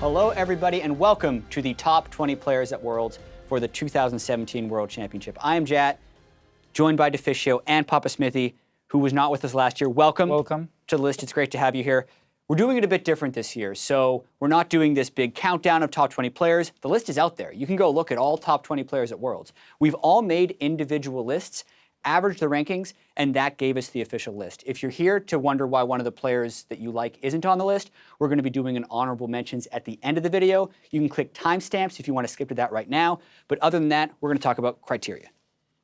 Hello, everybody, and welcome to the top 20 players at Worlds for the 2017 World Championship. I am Jat, joined by Deficio and Papa Smithy, who was not with us last year. Welcome to the list. It's great to have you here. We're doing it a bit different this year, so we're not doing this big countdown of top 20 players. The list is out there. You can go look at all top 20 players at Worlds. We've all made individual lists, averaged the rankings, and that gave us the official list. If you're here to wonder why one of the players that you like isn't on the list, we're going to be doing an honorable mentions at the end of the video. You can click timestamps if you want to skip to that right now. But other than that, we're going to talk about criteria.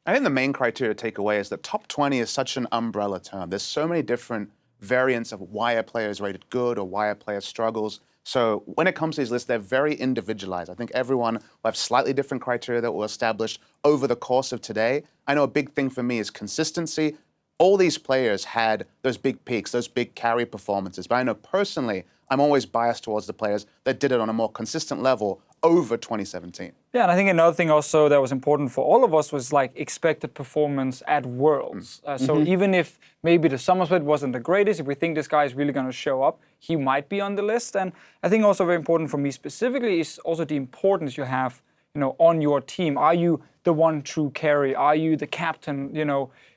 I think the main criteria to take away is that top 20 is such an umbrella term. There's so many different variants of why a player is rated good or why a player struggles. So when it comes to these lists, they're very individualized. I think everyone will have slightly different criteria that will establish over the course of today. I know a big thing for me is consistency. All these players had those big peaks, those big carry performances. But I know personally, I'm always biased towards the players that did it on a more consistent level over 2017. Yeah, and I think another thing also that was important for all of us was like expected performance at Worlds. So even if maybe the summer split wasn't the greatest, if we think this guy is really going to show up, he might be on the list. And I think also very important for me specifically is also the importance you have, on your team. Are you the one true carry? Are you the captain?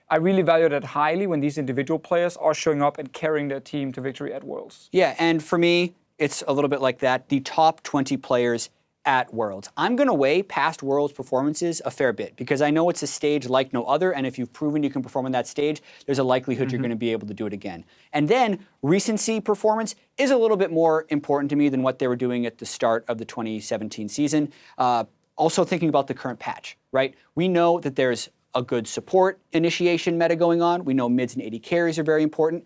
I really value that highly when these individual players are showing up and carrying their team to victory at Worlds. Yeah, and for me, it's a little bit like that. The top 20 players at Worlds. I'm going to weigh past Worlds performances a fair bit because I know it's a stage like no other, and if you've proven you can perform on that stage, there's a likelihood you're going to be able to do it again. And then recency performance is a little bit more important to me than what they were doing at the start of the 2017 season. Also thinking about the current patch, right? We know that there's a good support initiation meta going on. We know mids and AD carries are very important.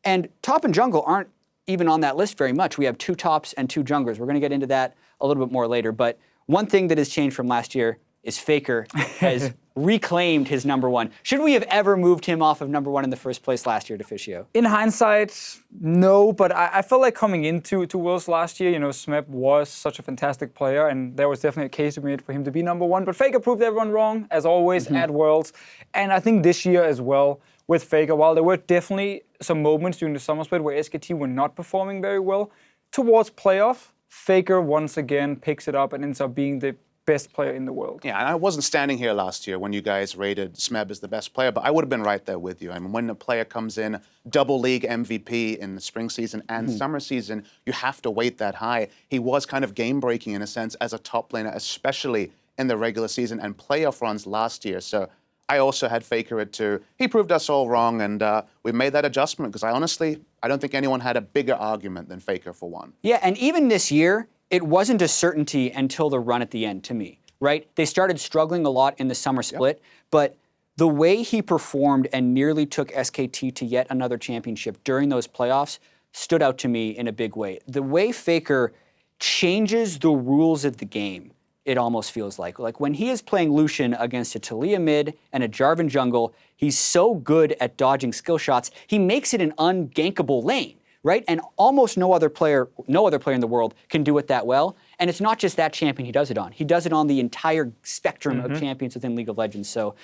And top and jungle aren't even on that list very much. We have 2 tops and 2 junglers. We're going to get into that a little bit more later. But one thing that has changed from last year is Faker has reclaimed his #1. Should we have ever moved him off of #1 in the first place last year, Deficio? In hindsight, no, but I felt like coming into Worlds last year, Smep was such a fantastic player, and there was definitely a case to be made for him to be #1. But Faker proved everyone wrong, as always, at Worlds. And I think this year as well, with Faker, while there were definitely some moments during the summer split where SKT were not performing very well, towards playoff, Faker once again picks it up and ends up being the best player in the world. Yeah, and I wasn't standing here last year when you guys rated Smeb as the best player, but I would have been right there with you. I mean, when a player comes in, double league MVP in the spring season and summer season, you have to weight that high. He was kind of game-breaking in a sense as a top laner, especially in the regular season and playoff runs last year. So I also had Faker at 2. He proved us all wrong, and we made that adjustment because I don't think anyone had a bigger argument than Faker for 1. Yeah, and even this year, it wasn't a certainty until the run at the end to me, right? They started struggling a lot in the summer split, but the way he performed and nearly took SKT to yet another championship during those playoffs stood out to me in a big way. The way Faker changes the rules of the game, it almost feels like. Like when he is playing Lucian against a Talia mid and a Jarvan jungle, he's so good at dodging skill shots, he makes it an ungankable lane, right? And almost no other player in the world can do it that well. And it's not just that champion he does it on. He does it on the entire spectrum of champions within League of Legends. So,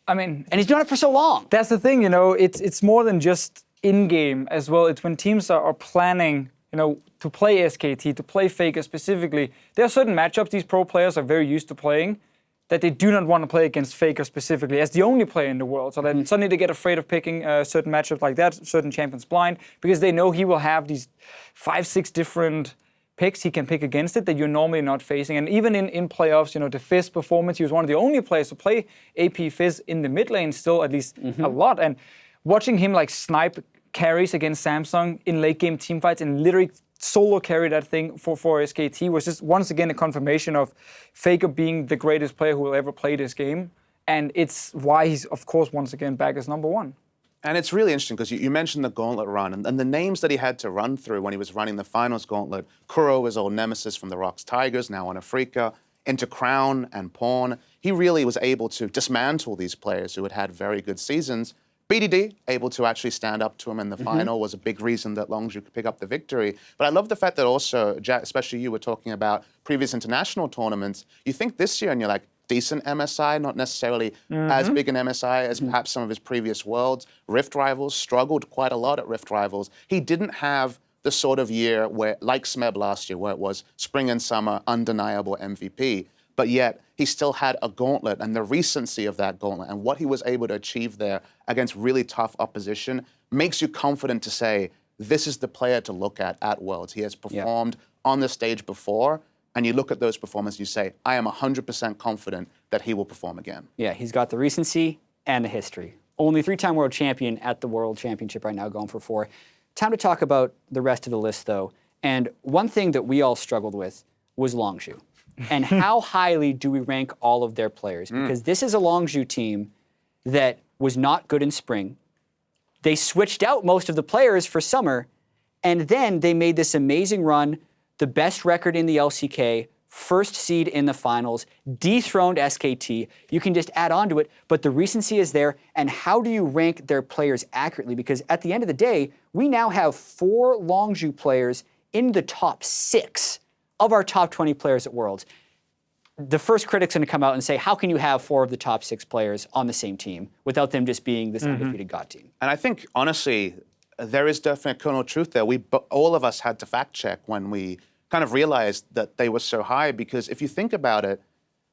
I mean, and he's done it for so long. That's the thing, it's more than just in-game as well. It's when teams are planning, to play SKT, to play Faker specifically. There are certain matchups these pro players are very used to playing that they do not want to play against Faker specifically as the only player in the world. So then suddenly they get afraid of picking a certain matchup like that, certain champions blind, because they know he will have these 5-6 different picks he can pick against it that you're normally not facing. And even in playoffs, the Fizz performance, he was one of the only players to play AP Fizz in the mid lane still, at least a lot. And watching him like snipe carries against Samsung in late game team fights and literally solo carry that thing for SKT was just once again a confirmation of Faker being the greatest player who will ever play this game. And it's why he's, of course, once again back as #1. And it's really interesting because you mentioned the gauntlet run and the names that he had to run through when he was running the finals gauntlet. Kuro, his old nemesis from the Rocks Tigers, now on Afrika, into Crown and Pawn. He really was able to dismantle these players who had had very good seasons. BDD, able to actually stand up to him in the final, was a big reason that Longzhu could pick up the victory. But I love the fact that also, Jack, especially you were talking about previous international tournaments. You think this year and you're like, decent MSI, not necessarily as big an MSI as perhaps some of his previous worlds. Rift Rivals struggled quite a lot at Rift Rivals. He didn't have the sort of year where, like Smeb last year, where it was spring and summer, undeniable MVP, but yet he still had a gauntlet, and the recency of that gauntlet and what he was able to achieve there against really tough opposition makes you confident to say, this is the player to look at Worlds. He has performed on the stage before, and you look at those performances, you say, I am 100% confident that he will perform again. Yeah, he's got the recency and the history. Only 3-time world champion at the World Championship right now, going for 4. Time to talk about the rest of the list, though. And one thing that we all struggled with was Longzhu. And how highly do we rank all of their players? Because this is a Longzhu team that was not good in spring. They switched out most of the players for summer, and then they made this amazing run, the best record in the LCK, first seed in the finals, dethroned SKT. You can just add on to it, but the recency is there. And how do you rank their players accurately? Because at the end of the day, we now have 4 Longzhu players in the top 6 of our top 20 players at Worlds. The first critic's going to come out and say, how can you have 4 of the top 6 players on the same team without them just being this undefeated God team? And I think, honestly, there is definitely a kernel of truth there. All of us had to fact check when we kind of realized that they were so high, because if you think about it,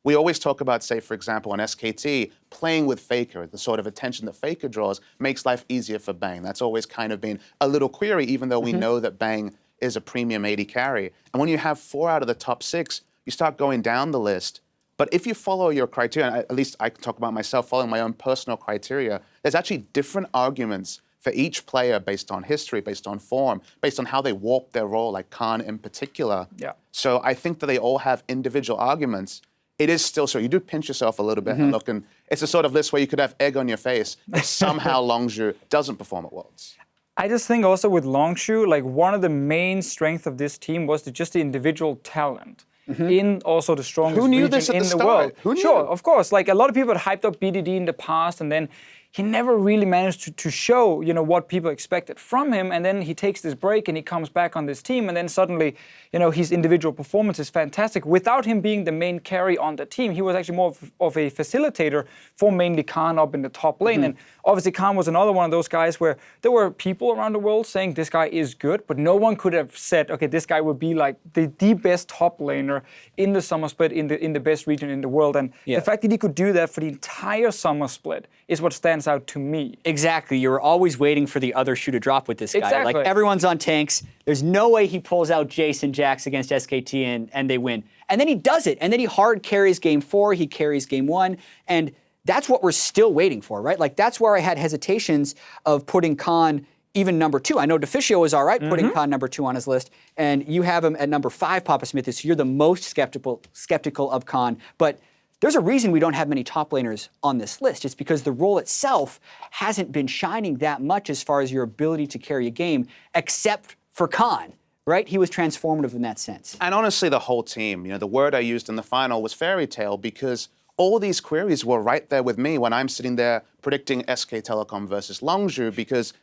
we always talk about, say, for example, on SKT, playing with Faker, the sort of attention that Faker draws makes life easier for Bang. That's always kind of been a little query, even though we know that Bang is a premium AD carry. And when you have 4 out of the top 6, you start going down the list. But if you follow your criteria, and at least I can talk about myself following my own personal criteria, there's actually different arguments for each player based on history, based on form, based on how they warp their role, like Khan in particular. Yeah. So I think that they all have individual arguments. It is still so. You do pinch yourself a little bit and look, and it's a sort of list where you could have egg on your face if somehow Longzhu doesn't perform at Worlds. I just think also with Longzhu, like one of the main strengths of this team was just the individual talent. In also the strongest Who knew region this at in the the start? world. Who knew? Sure, of course. Like a lot of people had hyped up BDD in the past, and then he never really managed to show, what people expected from him. And then he takes this break and he comes back on this team, and then suddenly, his individual performance is fantastic. Without him being the main carry on the team, he was actually more of a facilitator for mainly Khan up in the top lane. And obviously Khan was another one of those guys where there were people around the world saying this guy is good, but no one could have said, okay, this guy would be like the best top laner in the summer split in the best region in the world. And the fact that he could do that for the entire summer split is what stands out to me. Exactly. You were always waiting for the other shoe to drop with this guy. Exactly. Like, everyone's on tanks. There's no way he pulls out Jace and Jax against SKT and they win. And then he does it. And then he hard carries game 4. He carries game 1. And that's what we're still waiting for, right? Like, that's where I had hesitations of putting Khan even number 2. I know Deficio was all right putting Khan number 2 on his list. And you have him at number 5, Papa Smith. So you're the most skeptical of Khan. But there's a reason we don't have many top laners on this list. It's because the role itself hasn't been shining that much as far as your ability to carry a game, except for Khan, right? He was transformative in that sense. And honestly, the whole team, the word I used in the final was fairy tale, because all these queries were right there with me when I'm sitting there predicting SK Telecom versus Longzhu, because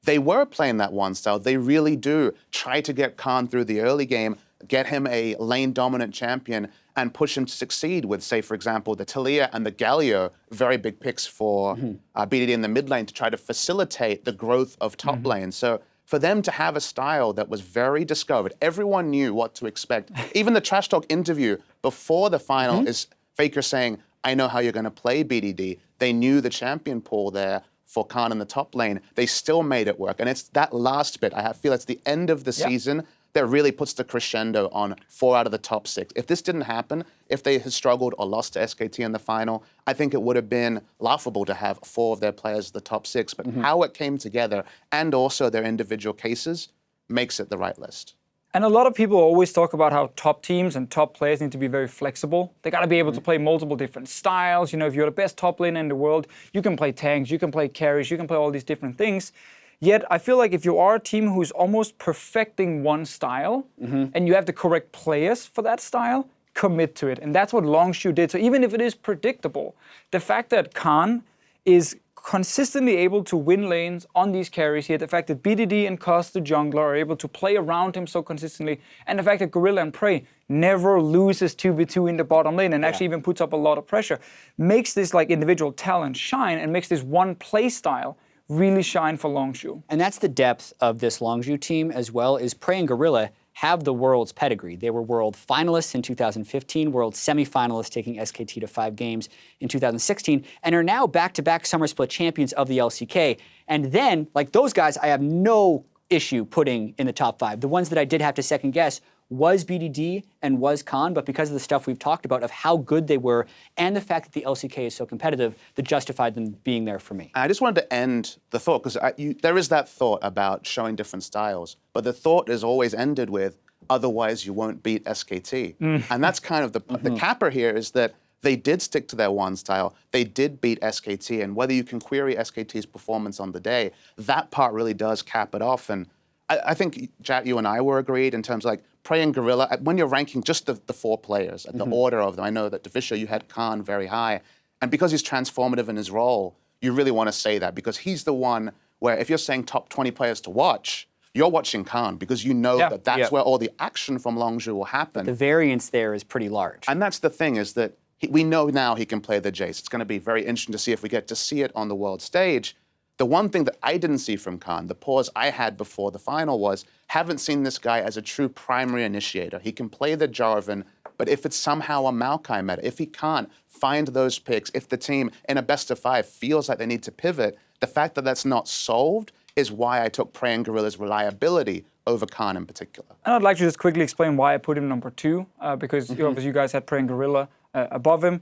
they were playing that one style. They really do try to get Khan through the early game, get him a lane-dominant champion, and push him to succeed with, say, for example, the Talia and the Galio, very big picks for BDD in the mid lane to try to facilitate the growth of top lane. So for them to have a style that was very discovered, everyone knew what to expect. Even the Trash Talk interview before the final is Faker saying, I know how you're going to play BDD. They knew the champion pool there for Khan in the top lane. They still made it work. And it's that last bit, I feel it's the end of the season that really puts the crescendo on 4 out of the top 6. If this didn't happen, if they had struggled or lost to SKT in the final, I think it would have been laughable to have 4 of their players the top 6. But how it came together, and also their individual cases, makes it the right list. And a lot of people always talk about how top teams and top players need to be very flexible. They got to be able to play multiple different styles. If you're the best top laner in the world, you can play tanks, you can play carries, you can play all these different things. Yet, I feel like if you are a team who's almost perfecting one style, and you have the correct players for that style, commit to it. And that's what Longzhu did. So even if it is predictable, the fact that Khan is consistently able to win lanes on these carries here, the fact that BDD and Cos, the jungler, are able to play around him so consistently, and the fact that Gorilla and Prey never loses 2v2 in the bottom lane and actually even puts up a lot of pressure, makes this like individual talent shine and makes this one play style really shine for Longzhu. And that's the depth of this Longzhu team as well, is Prey and Gorilla have the world's pedigree. They were world finalists in 2015, world semifinalists taking SKT to 5 games in 2016, and are now back-to-back summer split champions of the LCK. And then, like those guys, I have no issue putting in the top 5. The ones that I did have to second guess was BDD and was Khan, but because of the stuff we've talked about of how good they were and the fact that the LCK is so competitive, that justified them being there for me. I just wanted to end the thought, because there is that thought about showing different styles, but the thought is always ended with, otherwise you won't beat SKT. And that's kind of the capper here, is that they did stick to their one style. They did beat SKT, and whether you can query SKT's performance on the day, that part really does cap it off. And I think, Jack, you and I were agreed in terms of like Prey and Gorilla, when you're ranking just the 4 players, and the order of them. I know that Divisha, you had Khan very high. And because he's transformative in his role, you really want to say that, because he's the one where if you're saying top 20 players to watch, you're watching Khan, because you know that that's where all the action from Longzhu will happen. The variance there is pretty large. And that's the thing, is that we know now he can play the Jace. It's going to be very interesting to see if we get to see it on the world stage. The one thing that I didn't see from Khan, the pause I had before the final, was haven't seen this guy as a true primary initiator. He can play the Jarvan, but if it's somehow a Maokai meta, if he can't find those picks, if the team in a best of 5 feels like they need to pivot, the fact that that's not solved is why I took Prey and Gorilla's reliability over Khan in particular. And I'd like to just quickly explain why I put him number 2, because obviously you guys had Prey and Gorilla above him.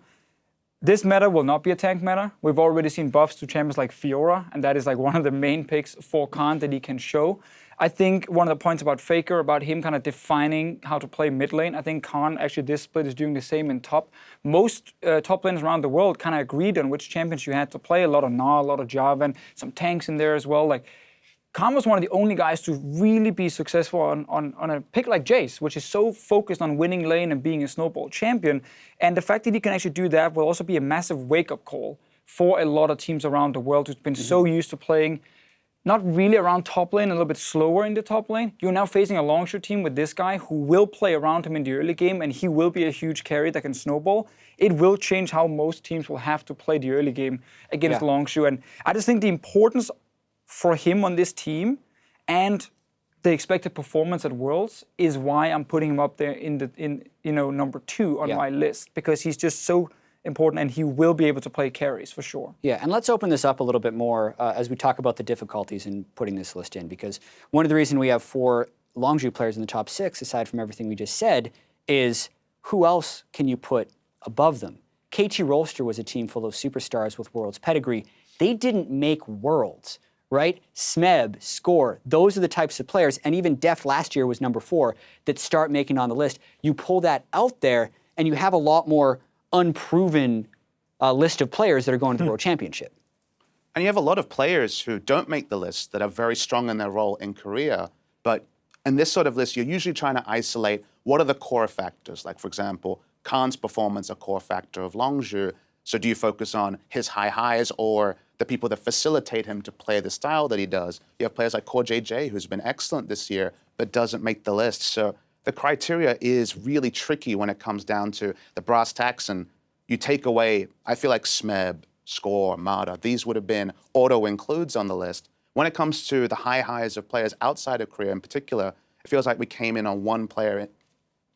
This meta will not be a tank meta. We've already seen buffs to champions like Fiora, and that is like one of the main picks for Khan that he can show. I think one of the points about Faker, about him kind of defining how to play mid lane, I think Khan actually this split is doing the same in top. Most top laners around the world kind of agreed on which champions you had to play. A lot of Gnar, a lot of Jarvan, some tanks in there as well. Like, Khan was one of the only guys to really be successful on a pick like Jace, which is so focused on winning lane and being a snowball champion. And the fact that he can actually do that will also be a massive wake-up call for a lot of teams around the world who've been so used to playing not really around top lane, a little bit slower in the top lane. You're now facing a Longzhu team with this guy who will play around him in the early game, and he will be a huge carry that can snowball. It will change how most teams will have to play the early game against Longzhu. And I just think the importance for him on this team and the expected performance at Worlds is why I'm putting him up there in number 2 on my list, because he's just so important and he will be able to play carries for sure. Yeah, and let's open this up a little bit more as we talk about the difficulties in putting this list in, because one of the reasons we have 4 Longzhu players in the top 6, aside from everything we just said, is who else can you put above them? KT Rolster was a team full of superstars with Worlds pedigree. They didn't make Worlds, right? Smeb, Score, those are the types of players, and even Deft last year was number 4, that start making on the list. You pull that out there, and you have a lot more unproven list of players that are going to the World Championship. And you have a lot of players who don't make the list that are very strong in their role in Korea, but in this sort of list, you're usually trying to isolate what are the core factors. Like, for example, Khan's performance, a core factor of Longzhu. So do you focus on his high highs or the people that facilitate him to play the style that he does? You have players like Core JJ, who's been excellent this year, but doesn't make the list. So the criteria is really tricky when it comes down to the brass tacks, and you take away, I feel like Smeb, Score, Mada, these would have been auto-includes on the list. When it comes to the high highs of players outside of Korea in particular, it feels like we came in on one player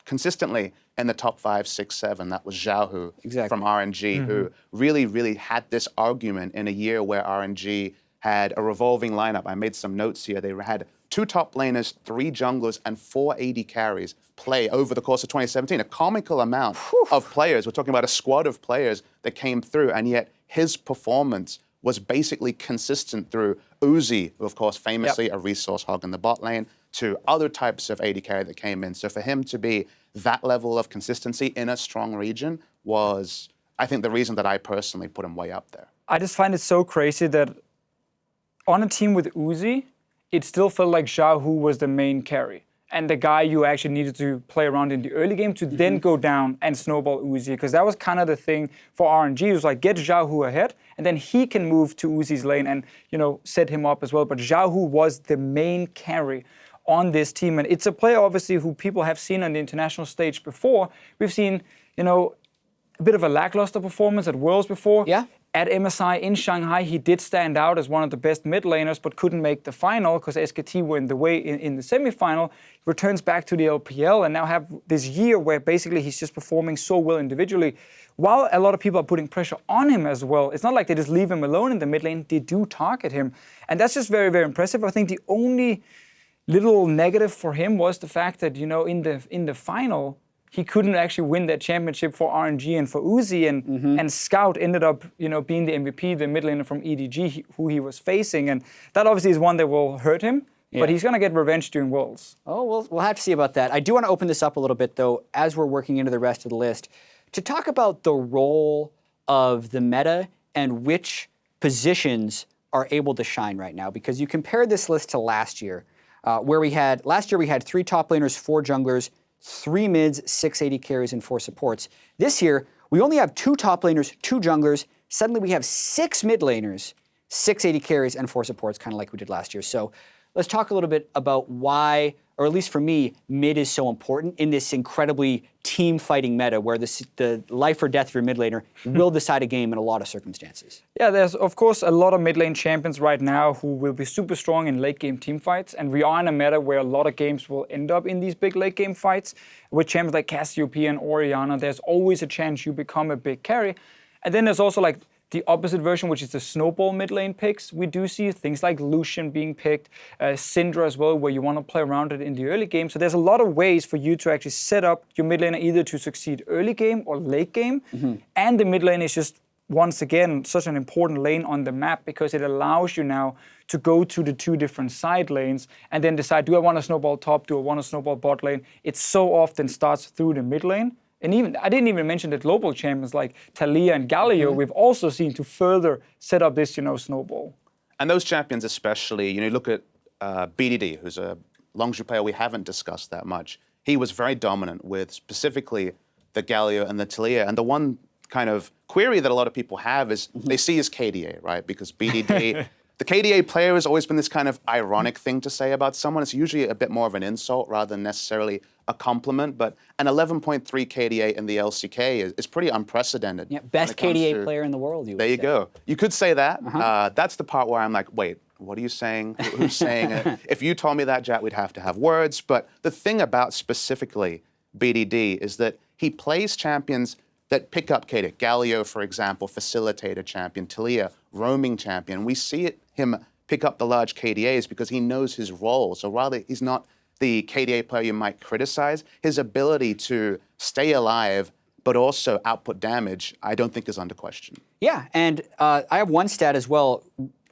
consistently in the top 5, 6, 7. That was Xiaohu from RNG, who really, really had this argument in a year where RNG had a revolving lineup. I made some notes here. They had 2 top laners, 3 junglers, and 4 AD carries play over the course of 2017. A comical amount of players. We're talking about a squad of players that came through, and yet his performance was basically consistent through Uzi, who of course famously a resource hog in the bot lane, to other types of AD carry that came in. So for him to be that level of consistency in a strong region was, I think, the reason that I personally put him way up there. I just find it so crazy that on a team with Uzi, it still felt like Xiaohu was the main carry and the guy you actually needed to play around in the early game to then go down and snowball Uzi, because that was kind of the thing for RNG. It was like, get Xiaohu ahead, and then he can move to Uzi's lane and, set him up as well. But Xiaohu was the main carry on this team, and it's a player, obviously, who people have seen on the international stage before. We've seen, a bit of a lackluster performance at Worlds before. Yeah. At MSI in Shanghai, he did stand out as one of the best mid laners, but couldn't make the final because SKT were in the way in the semifinal. He returns back to the LPL and now have this year where basically he's just performing so well individually. While a lot of people are putting pressure on him as well, it's not like they just leave him alone in the mid lane. They do target him. And that's just very, very impressive. I think the only little negative for him was the fact that, in the final, he couldn't actually win that championship for RNG and for Uzi, and Scout ended up, being the MVP, the mid laner from EDG, who he was facing, and that obviously is one that will hurt him. Yeah. But he's going to get revenge during Worlds. Oh, we'll have to see about that. I do want to open this up a little bit, though, as we're working into the rest of the list, to talk about the role of the meta and which positions are able to shine right now. Because you compare this list to last year, where last year we had 3 top laners, 4 junglers, 3 mids, 6 AD carries, and 4 supports. This year, we only have 2 top laners, 2 junglers. Suddenly we have 6 mid laners, 6 AD carries, and 4 supports, kind of like we did last year. So let's talk a little bit about why, or at least for me, mid is so important in this incredibly team-fighting meta where the life or death of your mid laner will decide a game in a lot of circumstances. Yeah, there's, of course, a lot of mid lane champions right now who will be super strong in late-game team fights, and we are in a meta where a lot of games will end up in these big late-game fights. With champions like Cassiopeia and Orianna, there's always a chance you become a big carry. And then there's also like the opposite version, which is the snowball mid lane picks. We do see things like Lucian being picked, Syndra as well, where you want to play around it in the early game. So there's a lot of ways for you to actually set up your mid laner either to succeed early game or late game. And the mid lane is just, once again, such an important lane on the map because it allows you now to go to the 2 different side lanes and then decide, do I want to snowball top, do I want to snowball bot lane? It so often starts through the mid lane. And I didn't even mention that global champions like Taliyah and Galio, we've also seen to further set up this, snowball. And those champions especially, look at BDD, who's a Longzhu player we haven't discussed that much. He was very dominant with specifically the Galio and the Taliyah. And the one kind of query that a lot of people have is they see his KDA, right? Because BDD, the KDA player has always been this kind of ironic thing to say about someone. It's usually a bit more of an insult rather than necessarily a compliment, but an 11.3 KDA in the LCK is pretty unprecedented. Yeah, best KDA player in the world, There you go. You could say that. That's the part where I'm like, wait, what are you saying? Who's saying it? If you told me that, Jack, we'd have to have words. But the thing about specifically BDD is that he plays champions that pick up KDA. Galio, for example, facilitator champion. Taliyah, roaming champion. We see him pick up the large KDAs because he knows his role. So rather, he's not the KDA player you might criticize. His ability to stay alive but also output damage, I don't think is under question. Yeah, and I have one stat as well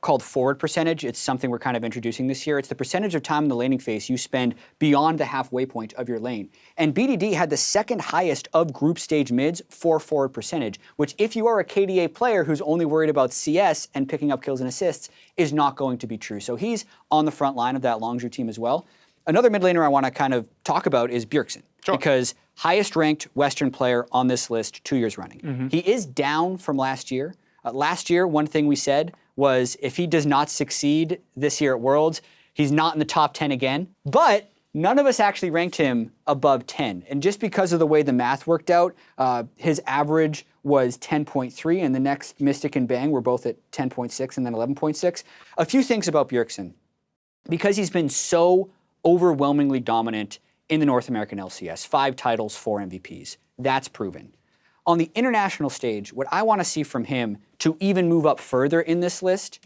called forward percentage. It's something we're kind of introducing this year. It's the percentage of time in the laning phase you spend beyond the halfway point of your lane. And BDD had the 2nd highest of group stage mids for forward percentage, which if you are a KDA player who's only worried about CS and picking up kills and assists is not going to be true. So he's on the front line of that Longzhu team as well. Another mid laner I want to kind of talk about is Bjergsen, because highest ranked Western player on this list 2 years running. He is down from last year. Last year, one thing we said was if he does not succeed this year at Worlds, he's not in the top 10 again. But none of us actually ranked him above 10. And just because of the way the math worked out, his average was 10.3, and the next Mystic and Bang were both at 10.6 and then 11.6. A few things about Bjergsen. Because he's been so overwhelmingly dominant in the North American LCS, 5 titles, 4 MVPs. That's proven. On the international stage, what I want to see from him to even move up further in this list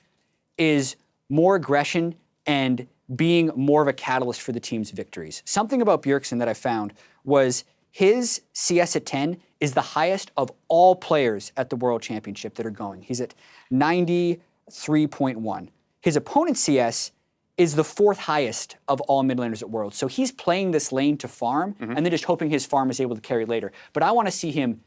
is more aggression and being more of a catalyst for the team's victories. Something about Bjergsen that I found was his CS at 10 is the highest of all players at the World Championship that are going. He's at 93.1. His opponent's CS is the 4th highest of all mid laners at Worlds. So he's playing this lane to farm and then just hoping his farm is able to carry later. But I want to see him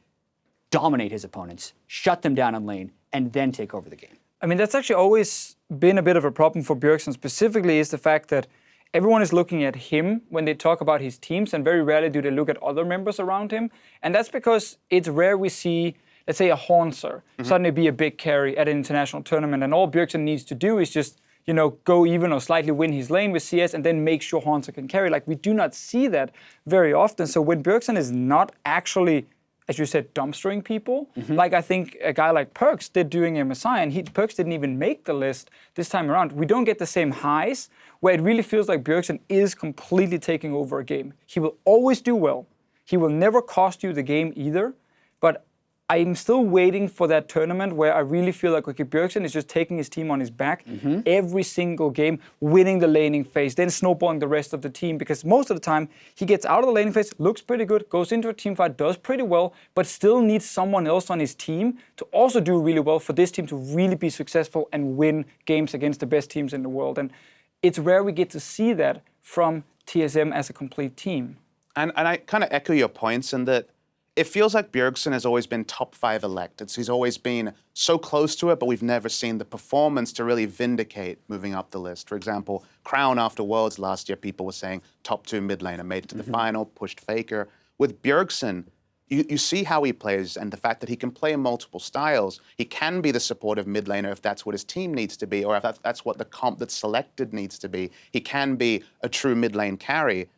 dominate his opponents, shut them down on lane, and then take over the game. I mean, that's actually always been a bit of a problem for Bjergsen specifically, is the fact that everyone is looking at him when they talk about his teams, and very rarely do they look at other members around him. And that's because it's rare we see, let's say, a Haunter suddenly be a big carry at an international tournament, and all Bjergsen needs to do is just go even or slightly win his lane with CS and then make sure Haunter can carry. Like, we do not see that very often. So when Bjergsen is not actually as you said, dumpstering people. Like I think a guy like Perkz did during MSI, and Perkz didn't even make the list this time around. We don't get the same highs, where it really feels like Bjergsen is completely taking over a game. He will always do well. He will never cost you the game either, but I'm still waiting for that tournament where I really feel like Bjergsen is just taking his team on his back every single game, winning the laning phase, then snowballing the rest of the team, because most of the time he gets out of the laning phase, looks pretty good, goes into a team fight, does pretty well, but still needs someone else on his team to also do really well for this team to really be successful and win games against the best teams in the world. And it's rare we get to see that from TSM as a complete team. And I kind of echo your points in that it feels like Bjergsen has always been top 5 elected. He's always been so close to it, but we've never seen the performance to really vindicate moving up the list. For example, Crown after Worlds last year, people were saying top 2 mid laner, made it to the final, pushed Faker. With Bjergsen, you see how he plays and the fact that he can play multiple styles. He can be the supportive mid laner if that's what his team needs to be, or if that's what the comp that's selected needs to be. He can be a true mid lane carry.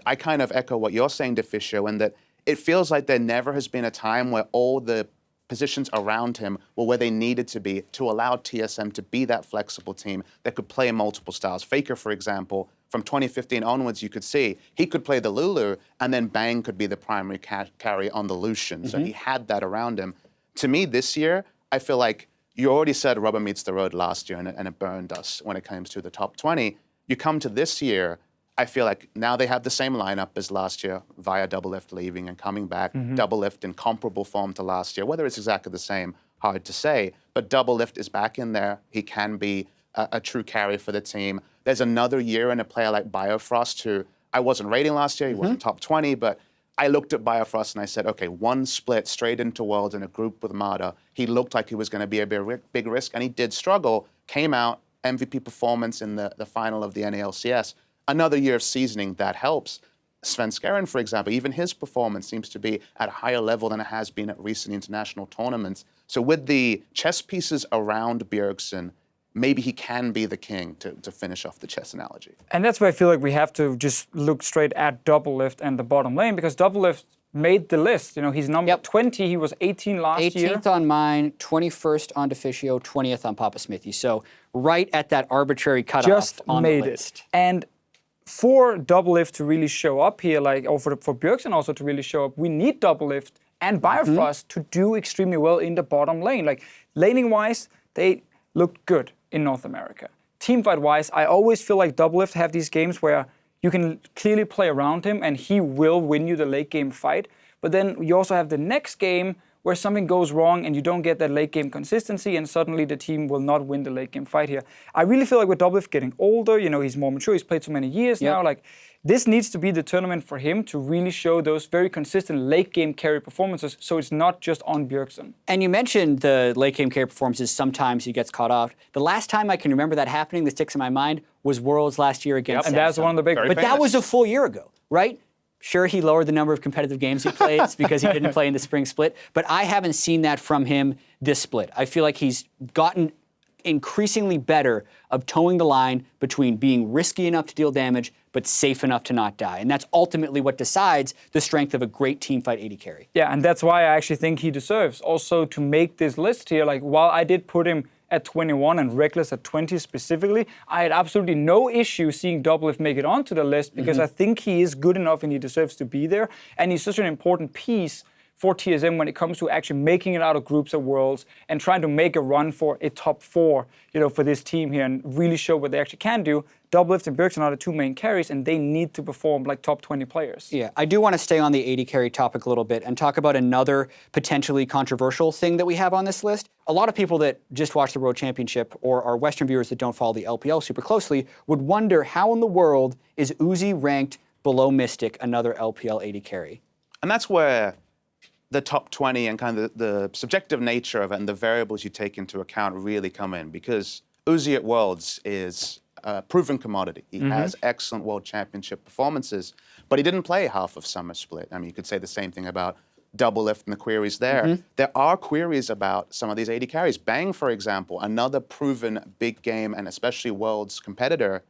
I kind of echo what you're saying, Deficio, in that it feels like there never has been a time where all the positions around him were where they needed to be to allow TSM to be that flexible team that could play multiple styles. Faker, for example, from 2015 onwards, you could see he could play the Lulu, and then Bang could be the primary carry on the Lucian. So he had that around him. To me, this year, I feel like you already said rubber meets the road last year, and it burned us when it comes to the top 20. You come to this year, I feel like now they have the same lineup as last year via Doublelift leaving and coming back. Doublelift in comparable form to last year. Whether it's exactly the same, hard to say. But Doublelift is back in there. He can be a true carry for the team. There's another year in a player like Biofrost, who I wasn't rating last year. He wasn't top 20, but I looked at Biofrost and I said, okay, one split straight into Worlds in a group with Mada. He looked like he was going to be a big risk, and he did struggle. Came out, MVP performance in the final of the NALCS. Another year of seasoning, that helps. Sven Skeren, for example, even his performance seems to be at a higher level than it has been at recent international tournaments. So with the chess pieces around Bjergsen, maybe he can be the king to finish off the chess analogy. And that's why I feel like we have to just look straight at Doublelift and the bottom lane, because Doublelift made the list. You know, he's number 20. He was 18 last year. 18th on mine, 21st on Deficio, 20th on Papa Smithy. So right at that arbitrary cutoff Just on made the list. it. And for Doublelift to really show up here, like, or for Bjergsen also to really show up, we need Doublelift and Biofrost to do extremely well in the bottom lane. Like, laning-wise, they looked good in North America. Teamfight-wise, I always feel like Doublelift have these games where you can clearly play around him and he will win you the late game fight. But then you also have the next game where something goes wrong and you don't get that late game consistency, and suddenly the team will not win the late game fight here. I really feel like with Doublelift getting older, you know, he's more mature, he's played so many years now, like, this needs to be the tournament for him to really show those very consistent late game carry performances, so it's not just on Bjergsen. And you mentioned the late game carry performances, sometimes he gets caught off. The last time I can remember that happening that sticks in my mind was Worlds last year against And that's one of the big... But that was a full year ago, right? Sure, he lowered the number of competitive games he plays because he didn't play in the spring split, but I haven't seen that from him this split. I feel like he's gotten increasingly better of towing the line between being risky enough to deal damage, but safe enough to not die. And that's ultimately what decides the strength of a great teamfight AD carry. Yeah, and that's why I actually think he deserves also to make this list here. Like, while I did put him at 21 and Rekkles at 20 specifically, I had absolutely no issue seeing Doublelift make it onto the list, because I think he is good enough and he deserves to be there. And he's such an important piece for TSM when it comes to actually making it out of groups at Worlds and trying to make a run for a top 4, you know, for this team here and really show what they actually can do. Doublelift and Bjergsen are the two main carries, and they need to perform like top 20 players. Yeah, I do want to stay on the AD carry topic a little bit and talk about another potentially controversial thing that we have on this list. A lot of people that just watch the World Championship or are Western viewers that don't follow the LPL super closely would wonder how in the world is Uzi ranked below Mystic, another LPL AD carry? And that's where the top 20 and kind of the subjective nature of it and the variables you take into account really come in, because Uzi at Worlds is a proven commodity. He has excellent World Championship performances, but he didn't play half of Summer Split. I mean, you could say the same thing about Doublelift and the queries there. There are queries about some of these AD carries. Bang, for example, another proven big game and especially Worlds competitor,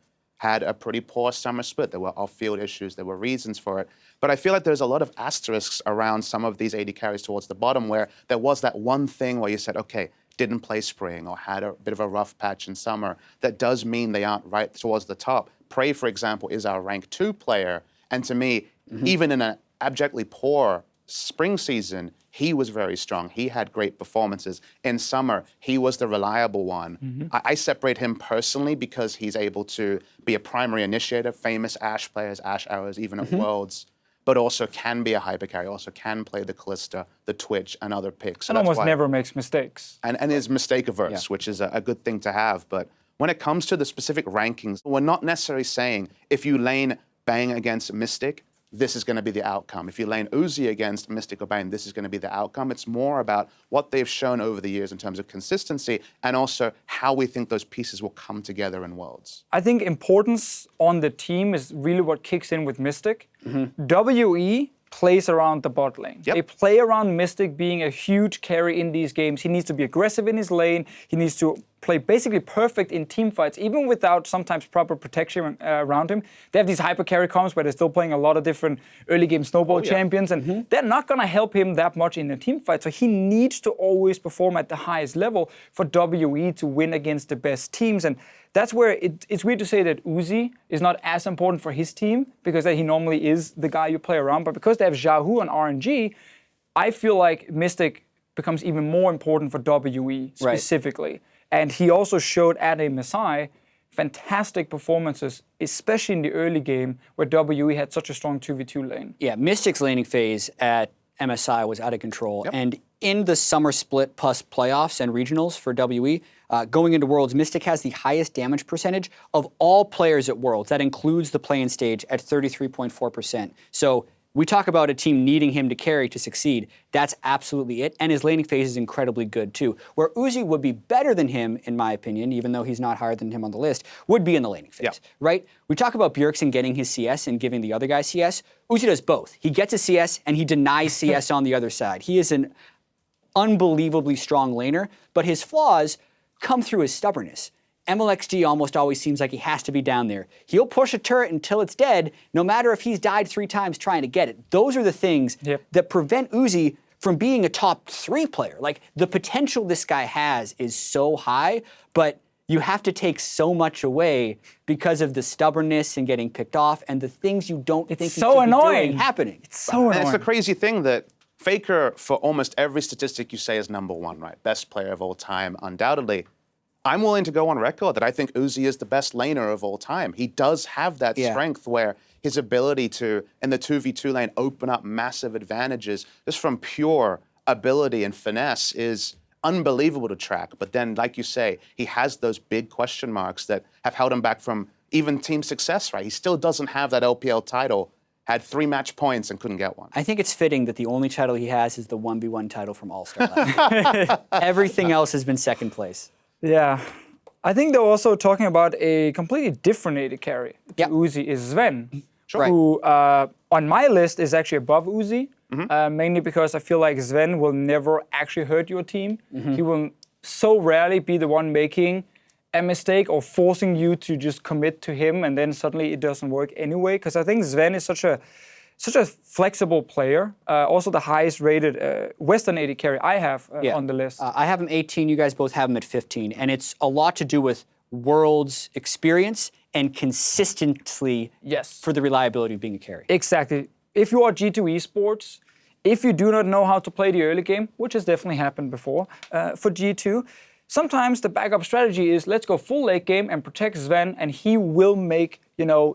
had a pretty poor summer split. There were off-field issues. There were reasons for it. But I feel like there's a lot of asterisks around some of these AD carries towards the bottom where there was that one thing where you said, okay, didn't play spring or had a bit of a rough patch in summer. That does mean they aren't right towards the top. Prey, for example, is our rank 2 player. And to me, even in an abjectly poor spring season, he was very strong. He had great performances. In summer, he was the reliable one. I separate him personally because he's able to be a primary initiator, famous Ashe players, Ashe arrows, even at Worlds, but also can be a hyper carry, also can play the Callista, the Twitch, and other picks. So And almost never makes mistakes. And is mistake averse, which is a good thing to have. But when it comes to the specific rankings, we're not necessarily saying if you lane Bang against Mystic, this is going to be the outcome. If you lane Uzi against Mystic or Bang, this is going to be the outcome. It's more about what they've shown over the years in terms of consistency and also how we think those pieces will come together in Worlds. I think importance on the team is really what kicks in with Mystic. WE plays around the bot lane. Yep. They play around Mystic being a huge carry in these games. He needs to be aggressive in his lane. He needs to play basically perfect in team fights, even without sometimes proper protection around him. They have these hyper carry comps where they're still playing a lot of different early game snowball champions, and they're not going to help him that much in a team fight. So he needs to always perform at the highest level for WE to win against the best teams. And that's where it's weird to say that Uzi is not as important for his team because he normally is the guy you play around. But because they have Xiaohu and RNG, I feel like Mystic becomes even more important for WE specifically. Right. And he also showed at MSI fantastic performances, especially in the early game where WE had such a strong 2v2 lane. Yeah, Mystic's laning phase at MSI was out of control. And in the summer split plus playoffs and regionals for WE, going into Worlds, Mystic has the highest damage percentage of all players at Worlds. That includes the play-in stage at 33.4%. So we talk about a team needing him to carry to succeed. That's absolutely it. And his laning phase is incredibly good too. Where Uzi would be better than him, in my opinion, even though he's not higher than him on the list, would be in the laning phase, right? We talk about Bjergsen getting his CS and giving the other guy CS. Uzi does both. He gets a CS and he denies CS on the other side. He is an unbelievably strong laner, but his flaws come through his stubbornness. MLXG almost always seems like he has to be down there. He'll push a turret until it's dead, no matter if he's died 3 times trying to get it. Those are the things that prevent Uzi from being a top 3 player. Like, the potential this guy has is so high, but you have to take so much away because of the stubbornness and getting picked off and the things you don't think so he should annoying. be doing happening. It's so annoying. And it's the crazy thing that Faker, for almost every statistic you say, is #1, right? Best player of all time, undoubtedly. I'm willing to go on record that I think Uzi is the best laner of all time. He does have that strength where his ability to, in the 2v2 lane, open up massive advantages just from pure ability and finesse is unbelievable to track. But then, like you say, he has those big question marks that have held him back from even team success, right? He still doesn't have that LPL title, had 3 match points and couldn't get one. I think it's fitting that the only title he has is the 1v1 title from All-Star Lab. Everything else has been second place. Yeah. I think they're also talking about a completely different AD carry to Uzi is Zven, who on my list is actually above Uzi, mainly because I feel like Zven will never actually hurt your team. He will so rarely be the one making a mistake or forcing you to just commit to him and then suddenly it doesn't work anyway. Because I think Zven is such a flexible player. Also the highest rated Western AD carry I have on the list. I have him 18, you guys both have him at 15. And it's a lot to do with Worlds experience and consistently for the reliability of being a carry. Exactly. If you are G2 Esports, if you do not know how to play the early game, which has definitely happened before for G2, sometimes the backup strategy is let's go full late game and protect Zven, and he will make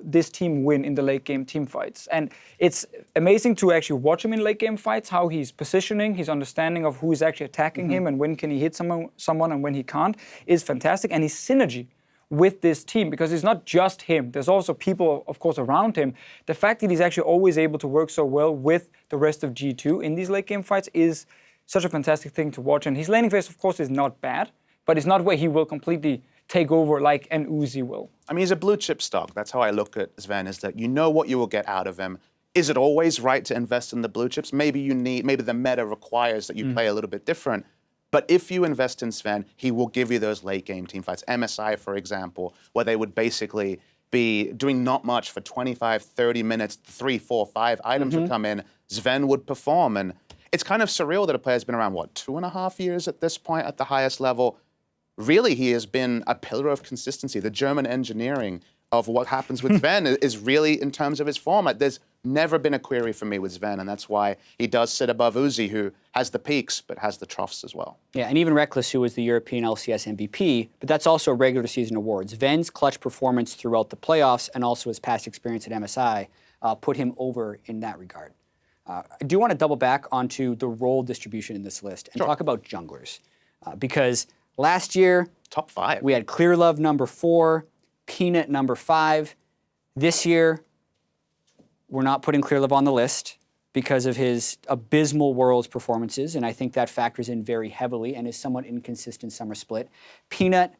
this team win in the late game team fights. And it's amazing to actually watch him in late game fights, how he's positioning, his understanding of who is actually attacking him and when can he hit someone and when he can't is fantastic. And his synergy with this team, because it's not just him, there's also people, of course, around him. The fact that he's actually always able to work so well with the rest of G2 in these late game fights is such a fantastic thing to watch. And his laning phase, of course, is not bad, but it's not where he will completely take over like an Uzi will. I mean, he's a blue chip stock. That's how I look at Zven, is that you know what you will get out of him. Is it always right to invest in the blue chips? Maybe the meta requires that you play a little bit different. But if you invest in Zven, he will give you those late game team fights. MSI, for example, where they would basically be doing not much for 25, 30 minutes, 3, 4, 5 items would come in, Zven would perform. And it's kind of surreal that a player's been around, what, 2.5 years at this point at the highest level. Really, he has been a pillar of consistency. The German engineering of what happens with Zven is really in terms of his form. Like, there's never been a query for me with Zven, and that's why he does sit above Uzi, who has the peaks but has the troughs as well. Yeah, and even Rekkles, who was the European LCS MVP, but that's also a regular season award. Zven's clutch performance throughout the playoffs and also his past experience at MSI put him over in that regard. I do want to double back onto the role distribution in this list and talk about junglers. Because last year, top 5. We had Clearlove number 4, Peanut number 5. This year, we're not putting Clearlove on the list because of his abysmal Worlds performances, and I think that factors in very heavily and is somewhat inconsistent summer split. Peanut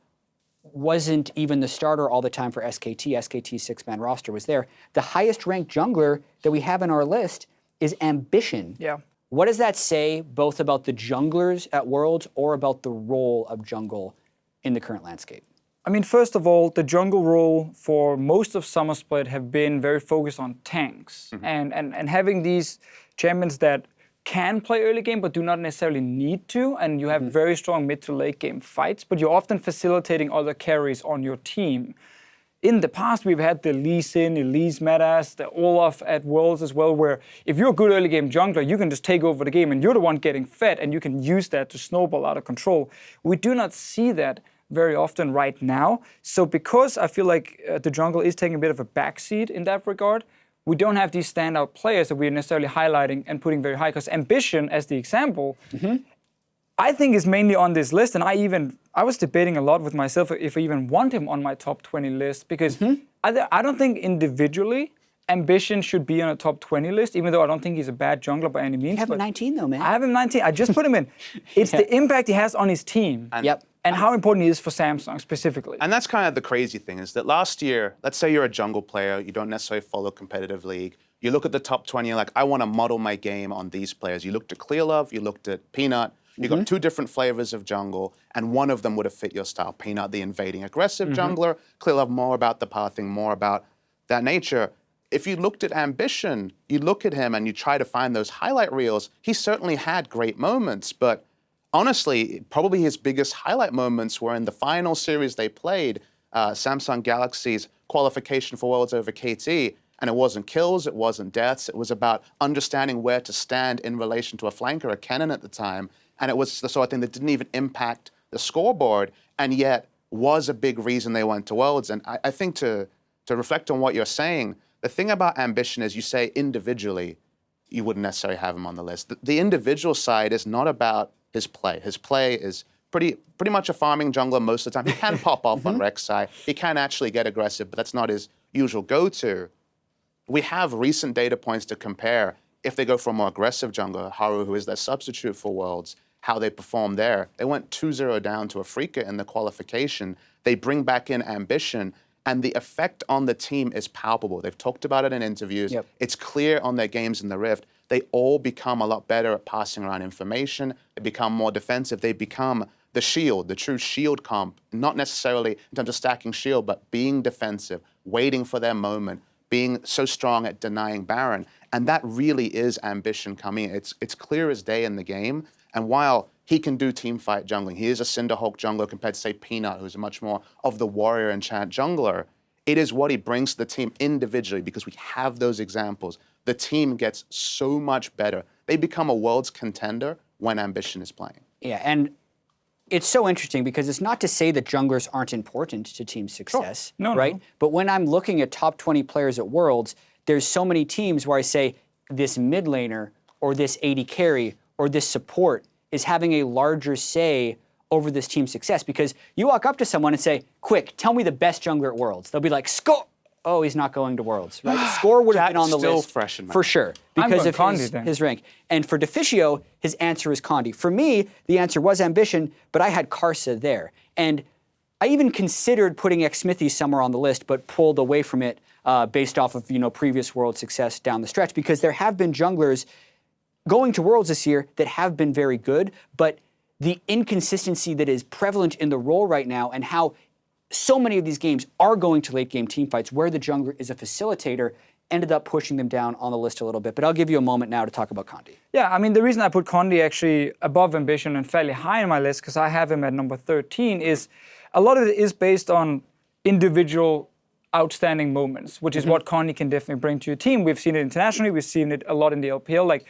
wasn't even the starter all the time for SKT. SKT's 6-man roster was there. The highest ranked jungler that we have in our list is Ambition. Yeah. What does that say both about the junglers at Worlds or about the role of jungle in the current landscape? I mean, first of all, the jungle role for most of Summer Split have been very focused on tanks. And having these champions that can play early game but do not necessarily need to, and you have very strong mid to late game fights, but you're often facilitating other carries on your team. In the past, we've had the Lee Sin, Elise metas, the Olaf at Worlds as well, where if you're a good early game jungler, you can just take over the game and you're the one getting fed and you can use that to snowball out of control. We do not see that very often right now. So because I feel like the jungle is taking a bit of a backseat in that regard, we don't have these standout players that we're necessarily highlighting and putting very high. Because Ambition, as the example, I think is mainly on this list, and I was debating a lot with myself if I even want him on my top 20 list, because I don't think individually Ambition should be on a top 20 list, even though I don't think he's a bad jungler by any means. You have him 19 though, man. I have him 19. I just put him in. It's the impact he has on his team. And how important he is for Samsung specifically. And that's kind of the crazy thing, is that last year, let's say you're a jungle player, you don't necessarily follow competitive league, you look at the top 20, you're like, I want to model my game on these players. You looked at Clearlove, you looked at Peanut, you got 2 different flavors of jungle, and one of them would have fit your style. Peanut, the invading aggressive jungler, Clearlove, more about the pathing, more about that nature. If you looked at Ambition, you look at him and you try to find those highlight reels, he certainly had great moments, but honestly, probably his biggest highlight moments were in the final series they played, Samsung Galaxy's qualification for Worlds over KT, and it wasn't kills, it wasn't deaths, it was about understanding where to stand in relation to a flanker, a cannon at the time, and it was the sort of thing that didn't even impact the scoreboard, and yet was a big reason they went to Worlds. And I think to reflect on what you're saying, the thing about Ambition is you say individually, you wouldn't necessarily have him on the list. The individual side is not about his play. His play is pretty much a farming jungler most of the time. He can pop off on Rek'Sai. He can actually get aggressive, but that's not his usual go-to. We have recent data points to compare if they go for a more aggressive jungler, Haru, who is their substitute for Worlds, how they perform there. They went 2-0 down to Afrika in the qualification. They bring back in Ambition, and the effect on the team is palpable. They've talked about it in interviews. It's clear on their games in the Rift. They all become a lot better at passing around information. They become more defensive. They become the shield, the true shield comp, not necessarily in terms of stacking shield, but being defensive, waiting for their moment, being so strong at denying Baron. And that really is Ambition coming. It's clear as day in the game. And while he can do teamfight jungling, he is a Cinderhulk jungler compared to, say, Peanut, who's much more of the warrior enchant jungler. It is what he brings to the team individually, because we have those examples. The team gets so much better. They become a Worlds contender when Ambition is playing. Yeah, and it's so interesting because it's not to say that junglers aren't important to team success, right? No. But when I'm looking at top 20 players at Worlds, there's so many teams where I say this mid laner or this AD carry or this support is having a larger say over this team's success, because you walk up to someone and say, quick, tell me the best jungler at Worlds. They'll be like, Score! Oh, he's not going to Worlds, right? Score would have been on the list fresh in my for sure because of his rank. And for Deficio, his answer is Condi. For me, the answer was Ambition, but I had Karsa there. And I even considered putting Xsmithy somewhere on the list, but pulled away from it based off of previous World success down the stretch, because there have been junglers going to Worlds this year that have been very good, but the inconsistency that is prevalent in the role right now and how so many of these games are going to late game team fights where the jungler is a facilitator, ended up pushing them down on the list a little bit. But I'll give you a moment now to talk about Condi. Yeah, I mean, the reason I put Condi actually above Ambition and fairly high on my list, because I have him at number 13, is a lot of it is based on individual outstanding moments, which is what Condi can definitely bring to your team. We've seen it internationally, we've seen it a lot in the LPL. Like,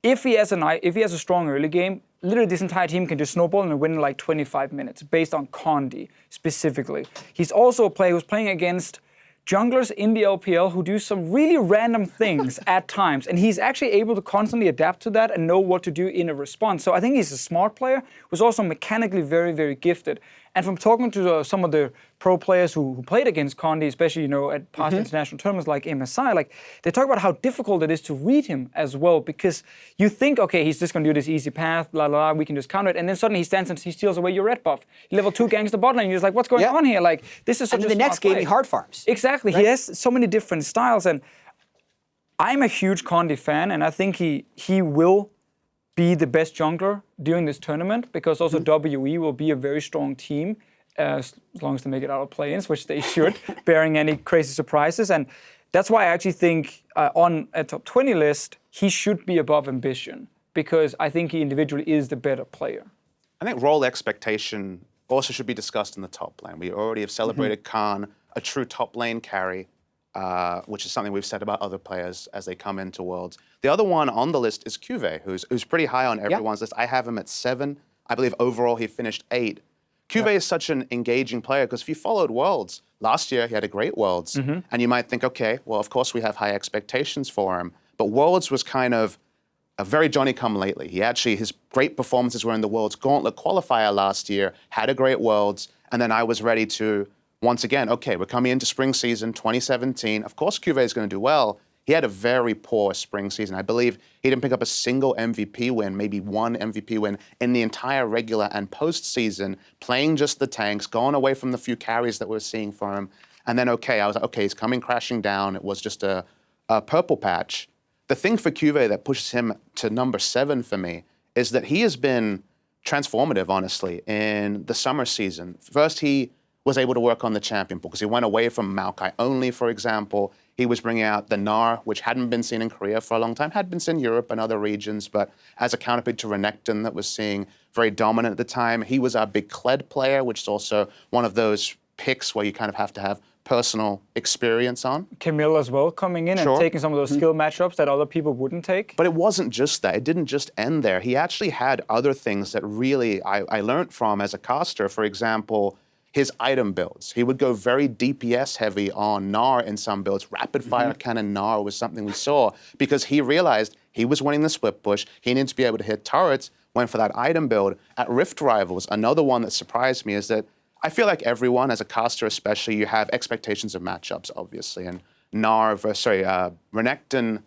if he has a strong early game, literally this entire team can just snowball and win in like 25 minutes based on Condi specifically. He's also a player who's playing against junglers in the LPL who do some really random things at times, and he's actually able to constantly adapt to that and know what to do in a response. So I think he's a smart player who's also mechanically very, very gifted. And from talking to some of the pro players who played against Condi, especially at past international tournaments like MSI, like they talk about how difficult it is to read him as well, because you think, okay, he's just going to do this easy path, we can just counter it, and then suddenly he stands and he steals away your red buff. He level 2 ganks the bot lane, and you're just like, what's going on here? Like, this is such and a the smart next game play. he hard farms. Exactly. Right? He has so many different styles, and I'm a huge Condi fan, and I think he will be the best jungler during this tournament, because also WE will be a very strong team as long as they make it out of play-ins, which they should, bearing any crazy surprises. And that's why I actually think on a top 20 list, he should be above Ambition, because I think he individually is the better player. I think role expectation also should be discussed in the top lane. We already have celebrated Khan, a true top lane carry, which is something we've said about other players as they come into Worlds. The other one on the list is Cuvee, who's pretty high on everyone's list. I have him at 7. I believe overall he finished 8. Cuvee is such an engaging player, because if you followed Worlds, last year he had a great Worlds, and you might think, okay, well, of course we have high expectations for him, but Worlds was kind of a very Johnny-come-lately. His great performances were in the Worlds Gauntlet qualifier last year, had a great Worlds, and then I was ready to, once again, okay, we're coming into spring season 2017. Of course Cuvee is going to do well. He had a very poor spring season. I believe he didn't pick up a single MVP win, maybe one MVP win in the entire regular and postseason, playing just the tanks, going away from the few carries that we're seeing for him. And then, I was like, okay, he's coming crashing down. It was just a purple patch. The thing for Cuvee that pushes him to number 7 for me is that he has been transformative, honestly, in the summer season. First, he was able to work on the champion pool because he went away from Maokai only, for example. He was bringing out the Gnar, which hadn't been seen in Korea for a long time, had been seen in Europe and other regions, but as a counterpick to Renekton that was seeing very dominant at the time. He was our big Kled player, which is also one of those picks where you kind of have to have personal experience on. Camille as well coming in and taking some of those skill matchups that other people wouldn't take. But it wasn't just that. It didn't just end there. He actually had other things that really I learned from as a caster. For example, his item builds. He would go very DPS heavy on Gnar in some builds. Rapid fire cannon Gnar was something we saw because he realized he was winning the split push. He needed to be able to hit turrets, went for that item build. At Rift Rivals, another one that surprised me is that I feel like everyone, as a caster especially, you have expectations of matchups, obviously. And Renekton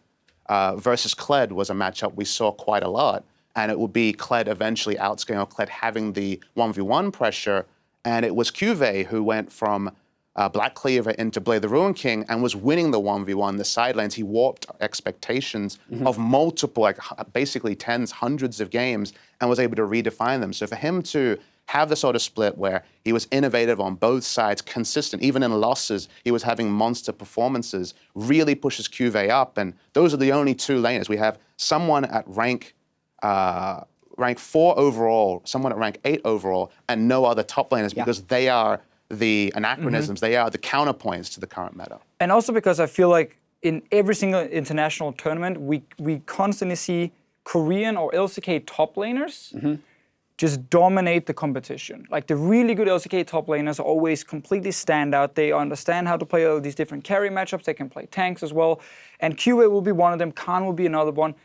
versus Kled was a matchup we saw quite a lot. And it would be Kled eventually outscaling, or Kled having the 1v1 pressure. And it was Cuvee who went from Black Cleaver into Blade the Ruin King and was winning the 1v1, the side lanes. He warped expectations of multiple, like basically tens, hundreds of games, and was able to redefine them. So for him to have the sort of split where he was innovative on both sides, consistent, even in losses, he was having monster performances, really pushes Cuvee up. And those are the only two laners. We have someone at rank 4 overall, someone at rank 8 overall, and no other top laners because they are the anachronisms, they are the counterpoints to the current meta. And also because I feel like in every single international tournament, we constantly see Korean or LCK top laners just dominate the competition. Like the really good LCK top laners always completely stand out. They understand how to play all these different carry matchups. They can play tanks as well. And Cuvee will be one of them. Khan will be another one.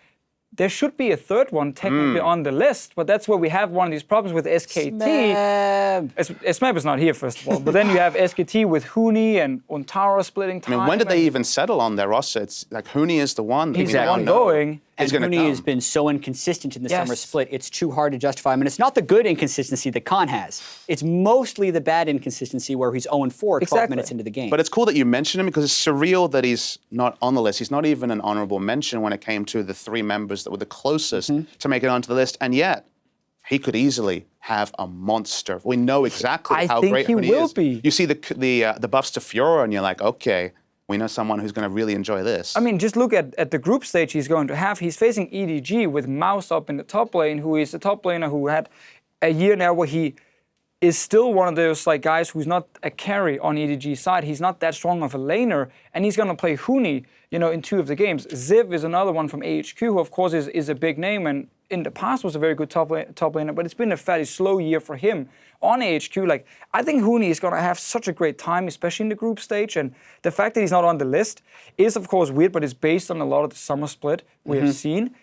There should be a third one technically on the list, but that's where we have one of these problems with SKT. Smeb is not here, first of all, but then you have SKT with Huni and Untara splitting time. I mean, when did they even settle on their roster? It's like Huni is the one. He's the one going. And Condi has been so inconsistent in the summer split, it's too hard to justify him. And it's not the good inconsistency that Khan has. It's mostly the bad inconsistency where he's 0-4 12 minutes into the game. But it's cool that you mentioned him because it's surreal that he's not on the list. He's not even an honorable mention when it came to the 3 members that were the closest to make it onto the list. And yet, he could easily have a monster. We know exactly how think great he Huni will is. be. You see the buffs to Fiora, and you're like, okay, we know someone who's going to really enjoy this. I mean, just look at the group stage he's going to have. He's facing EDG with Mouse up in the top lane, who is a top laner who had a year now where he is still one of those like guys who's not a carry on EDG's side. He's not that strong of a laner, and he's going to play Huni, in 2 of the games. Ziv is another one from AHQ, who of course is a big name and in the past was a very good top laner, but it's been a fairly slow year for him on AHQ. Like, I think Huni is going to have such a great time, especially in the group stage, and the fact that he's not on the list is of course weird, but it's based on a lot of the summer split we have seen.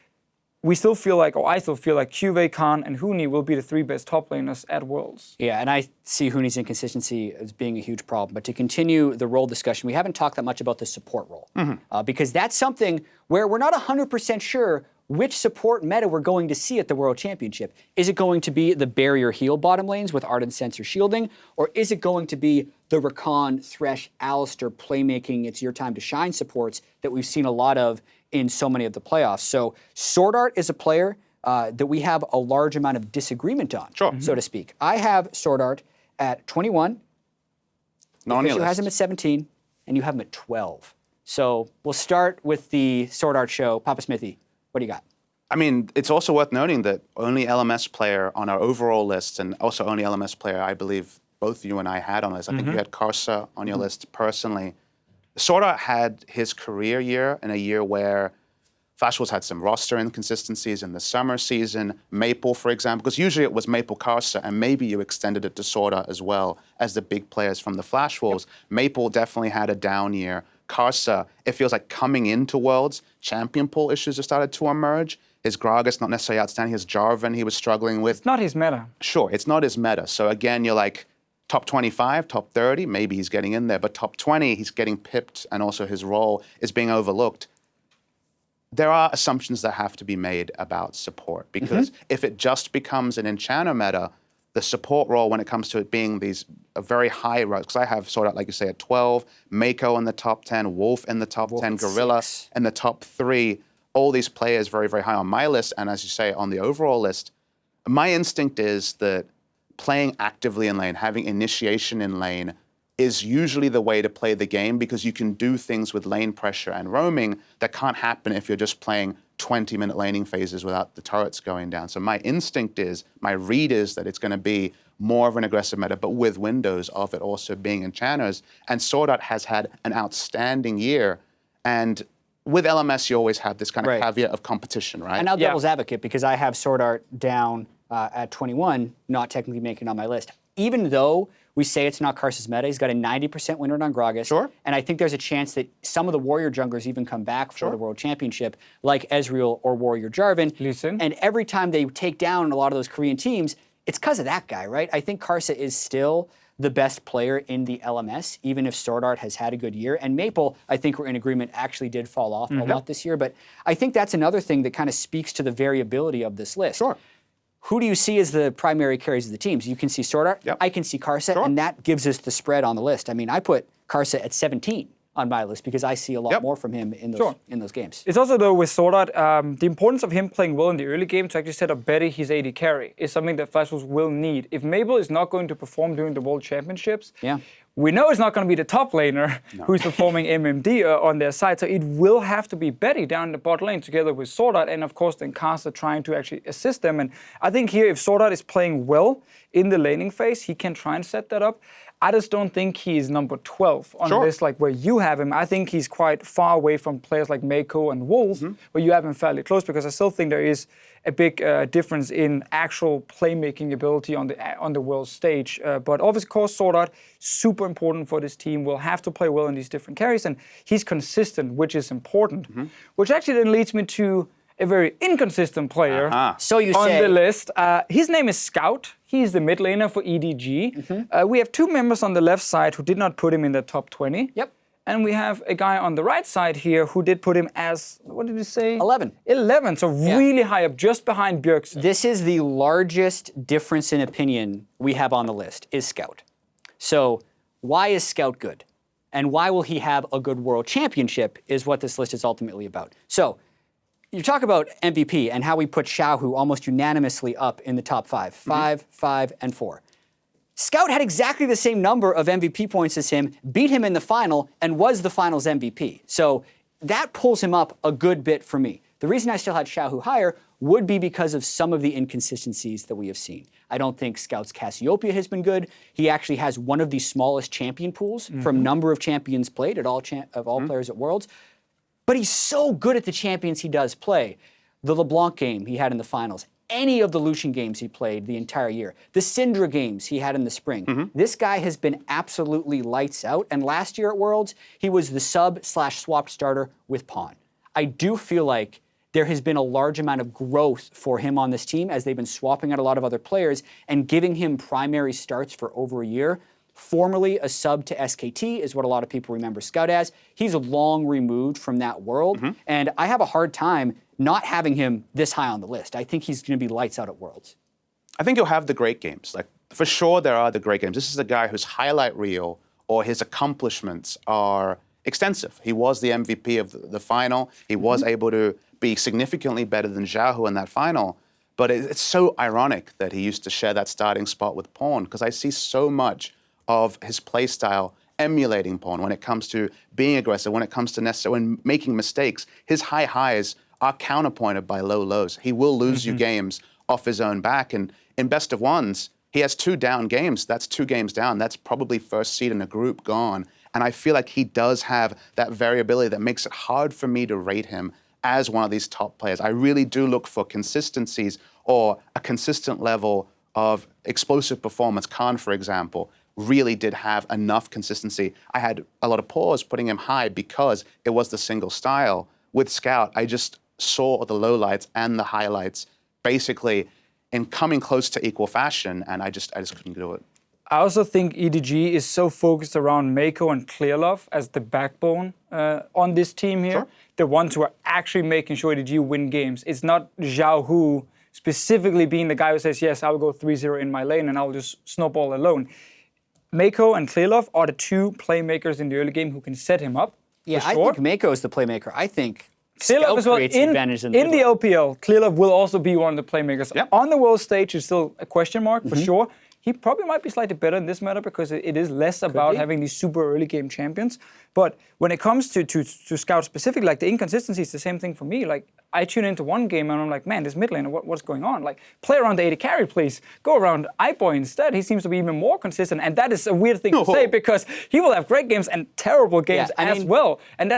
I still feel like Cuvee, Khan, and Huni will be the 3 best top laners at Worlds. Yeah, and I see Huni's inconsistency as being a huge problem. But to continue the role discussion, we haven't talked that much about the support role. Because that's something where we're not 100% sure which support meta we're going to see at the World Championship. Is it going to be the barrier heal bottom lanes with Ardent Sensor shielding? Or is it going to be the Rakan, Thresh, Alistar playmaking, it's your time to shine supports that we've seen a lot of in so many of the playoffs? So Swordart is a player that we have a large amount of disagreement on, so to speak. I have Swordart at 21. Not on your Who has list. him at 17, and you have him at 12. So we'll start with the Swordart show. Papa Smithy, what do you got? I mean, it's also worth noting that only LMS player on our overall list, and also only LMS player I believe both you and I had on this. I think you had Karsa on your list personally. Swordart had his career year in a year where Flash Wolves had some roster inconsistencies in the summer season. Maple, for example, because usually it was Maple Karsa, and maybe you extended it to Swordart as well as the big players from the Flash Wolves. Maple definitely had a down year. Karsa, it feels like coming into Worlds, champion pool issues have started to emerge. His Gragas not necessarily outstanding. His Jarvan he was struggling with. It's not his meta. Sure, it's not his meta. So again, you're like, top 25, top 30, maybe he's getting in there. But top 20, he's getting pipped, and also his role is being overlooked. There are assumptions that have to be made about support, because if it just becomes an enchanter meta, the support role when it comes to it being these very high rows, because I have sort of, like you say, at 12, Meiko in the top 10, Wolf in the top 10, Gorilla in the top 3, all these players very, very high on my list, and as you say, on the overall list. My instinct is that playing actively in lane, having initiation in lane, is usually the way to play the game, because you can do things with lane pressure and roaming that can't happen if you're just playing 20-minute laning phases without the turrets going down. So my instinct is, my read is that it's going to be more of an aggressive meta, but with windows of it also being enchanters. And Swordart has had an outstanding year. And with LMS, you always have this kind of caveat of competition, right? And now devil's advocate, because I have Swordart down at 21, not technically making it on my list. Even though we say it's not Karsa's meta, he's got a 90% win rate on Gragas. Sure. And I think there's a chance that some of the Warrior junglers even come back for the World Championship, like Ezreal or Warrior Jarvan. Listen. And every time they take down a lot of those Korean teams, it's because of that guy, right? I think Karsa is still the best player in the LMS, even if Swordart has had a good year. And Maple, I think we're in agreement, actually did fall off a lot this year. But I think that's another thing that kind of speaks to the variability of this list. Sure. Who do you see as the primary carries of the teams? You can see Swordart, I can see Karsa, and that gives us the spread on the list. I mean, I put Karsa at 17 on my list because I see a lot more from him in those games. It's also, though, with Swordart, the importance of him playing well in the early game to actually set up Betty, his AD carry, is something that Flash Wolves will need. If Mabel is not going to perform during the World Championships, we know it's not going to be the top laner who's performing MMD on their side, so it will have to be Betty down in the bot lane together with Swordart, and of course then Karsa trying to actually assist them. And I think here, if Swordart is playing well in the laning phase, he can try and set that up. I just don't think he's number 12 on this, like where you have him. I think he's quite far away from players like Meiko and Wolf, where you have him fairly close, because I still think there is a big difference in actual playmaking ability on the world stage. But obviously, of course, Swordart, super important for this team, will have to play well in these different carries, and he's consistent, which is important. Which actually then leads me to a very inconsistent player So you on say, the list. His name is Scout. He's the mid laner for EDG. We have 2 members on the left side who did not put him in the top 20. Yep. And we have a guy on the right side here who did put him as, what did he say? 11. 11, so really high up, just behind Bjergsen. This is the largest difference in opinion we have on the list, is Scout. So why is Scout good? And why will he have a good World Championship is what this list is ultimately about. So you talk about MVP and how we put Xiaohu almost unanimously up in the top 5. 5, 5, and 4. Scout had exactly the same number of MVP points as him, beat him in the final, and was the finals MVP. So that pulls him up a good bit for me. The reason I still had Xiaohu higher would be because of some of the inconsistencies that we have seen. I don't think Scout's Cassiopeia has been good. He actually has one of the smallest champion pools from number of champions played of all players at Worlds. But he's so good at the champions he does play. The LeBlanc game he had in the finals, any of the Lucian games he played the entire year, the Syndra games he had in the spring. This guy has been absolutely lights out. And last year at Worlds, he was the sub/swapped starter with Pawn. I do feel like there has been a large amount of growth for him on this team as they've been swapping out a lot of other players and giving him primary starts for over a year. Formerly a sub to SKT is what a lot of people remember Scout as. He's long removed from that world, and I have a hard time not having him this high on the list. I think he's going to be lights out at Worlds. I think he'll have the great games. Like, for sure there are the great games. This is a guy whose highlight reel or his accomplishments are extensive. He was the MVP of the final. He was able to be significantly better than Xiaohu in that final. But it's so ironic that he used to share that starting spot with Pawn, because I see so much of his play style emulating Pawn when it comes to being aggressive, when it comes to when making mistakes. His high highs are counterpointed by low lows. He will lose you games off his own back. And in best of ones, he has 2 down games. That's 2 games down. That's probably first seed in a group gone. And I feel like he does have that variability that makes it hard for me to rate him as one of these top players. I really do look for consistencies or a consistent level of explosive performance. Khan, for example, really did have enough consistency. I had a lot of pause putting him high because it was the single style. With Scout, I just saw the lowlights and the highlights basically in coming close to equal fashion, and I just couldn't do it. I also think EDG is so focused around Meiko and Clearlove as the backbone on this team here. Sure. The ones who are actually making sure EDG win games. It's not Xiaohu specifically being the guy who says, yes, I'll go 3-0 in my lane and I'll just snowball alone. Meiko and Clearlove are the 2 playmakers in the early game who can set him up. Yeah, for sure. I think Meiko is the playmaker. I think Clearlove Scout as well. creates In advantage in the middle. LPL, Clearlove will also be one of the playmakers. Yep. On the world stage, it's still a question mark for sure. He probably might be slightly better in this matter because it is less about having these super early game champions. But when it comes to Scout specifically, like the inconsistency is the same thing for me. Like I tune into one game and I'm like, man, this mid laner, what's going on? Like play around the AD carry, please. Go around iBoy instead. He seems to be even more consistent. And that is a weird thing to say because he will have great games and terrible games as well. And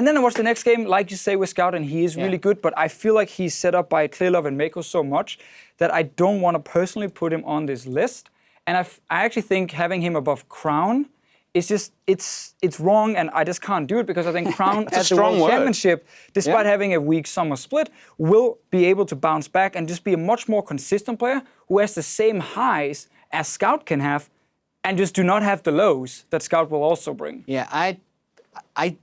then I watch the next game, like you say, with Scout, and he is really good. But I feel like he's set up by Clearlove and Meiko so much that I don't want to personally put him on this list. And I actually think having him above Crown is just, it's wrong, and I just can't do it because I think Crown at the World Championship, despite having a weak summer split, will be able to bounce back and just be a much more consistent player who has the same highs as Scout can have and just do not have the lows that Scout will also bring. Yeah, I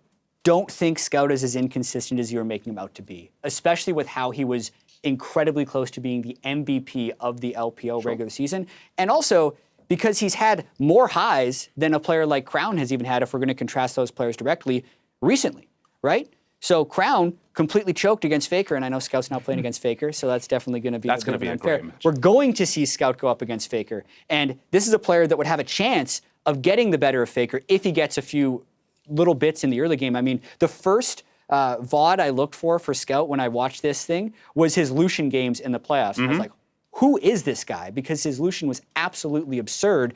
don't think Scout is as inconsistent as you were making him out to be, especially with how he was incredibly close to being the MVP of the LPL regular season. And also, because he's had more highs than a player like Crown has even had, if we're going to contrast those players directly, recently, right? So Crown completely choked against Faker, and I know Scout's not playing against Faker, so that's definitely going to be unfair. We're going to see Scout go up against Faker, and this is a player that would have a chance of getting the better of Faker if he gets a few little bits in the early game. I mean, the first VOD I looked for Scout when I watched this thing was his Lucian games in the playoffs. And I was like, who is this guy? Because his Lucian was absolutely absurd,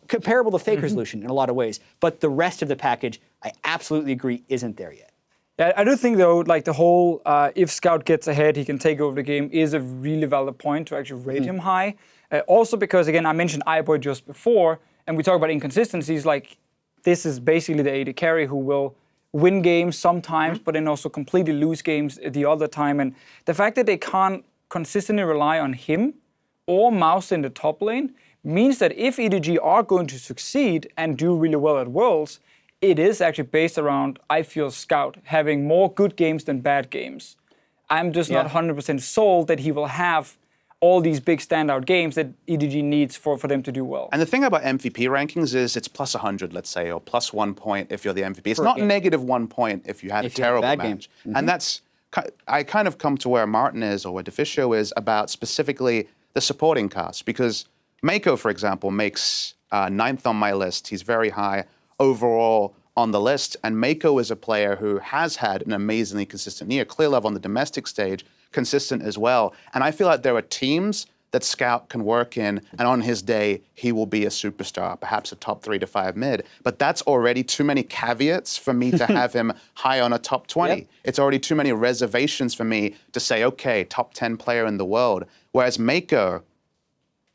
comparable to Faker's Lucian in a lot of ways. But the rest of the package, I absolutely agree, isn't there yet. Yeah, I do think, though, like the whole if Scout gets ahead, he can take over the game is a really valid point to actually rate him high. Also because, again, I mentioned iBoy just before, and we talk about inconsistencies, like this is basically the AD carry who will win games sometimes, but then also completely lose games the other time. And the fact that they can't consistently rely on him or Mouse in the top lane means that if EDG are going to succeed and do really well at Worlds, it is actually based around, I feel, Scout having more good games than bad games. I'm just not 100% sold that he will have all these big standout games that EDG needs for them to do well. And the thing about MVP rankings is it's plus 100, let's say, or plus 1 point if you're the MVP. It's not negative 1 point if you had a terrible match. And that's I kind of come to where Martin is or where Deficio is about specifically the supporting cast, because Meiko, for example, makes 9th on my list. He's very high overall on the list, and Meiko is a player who has had an amazingly consistent year. Clear Love on the domestic stage, consistent as well. And I feel like there are teams that Scout can work in, and on his day, he will be a superstar, perhaps a top 3 to 5 mid. But that's already too many caveats for me to have him high on a top 20. Yep. It's already too many reservations for me to say, okay, top 10 player in the world. Whereas Meiko,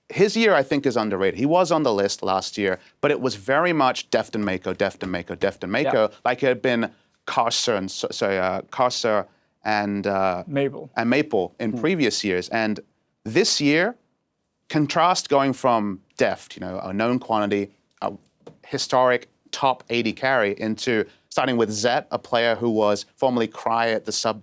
his year, I think, is underrated. He was on the list last year, but it was very much Defton Meiko, Defton Meiko, Defton Meiko, yep. Like it had been Carcer and Maple in previous years. And this year, contrast going from Deft, a known quantity, a historic top 80 carry, into starting with Zet, a player who was formerly Cry at the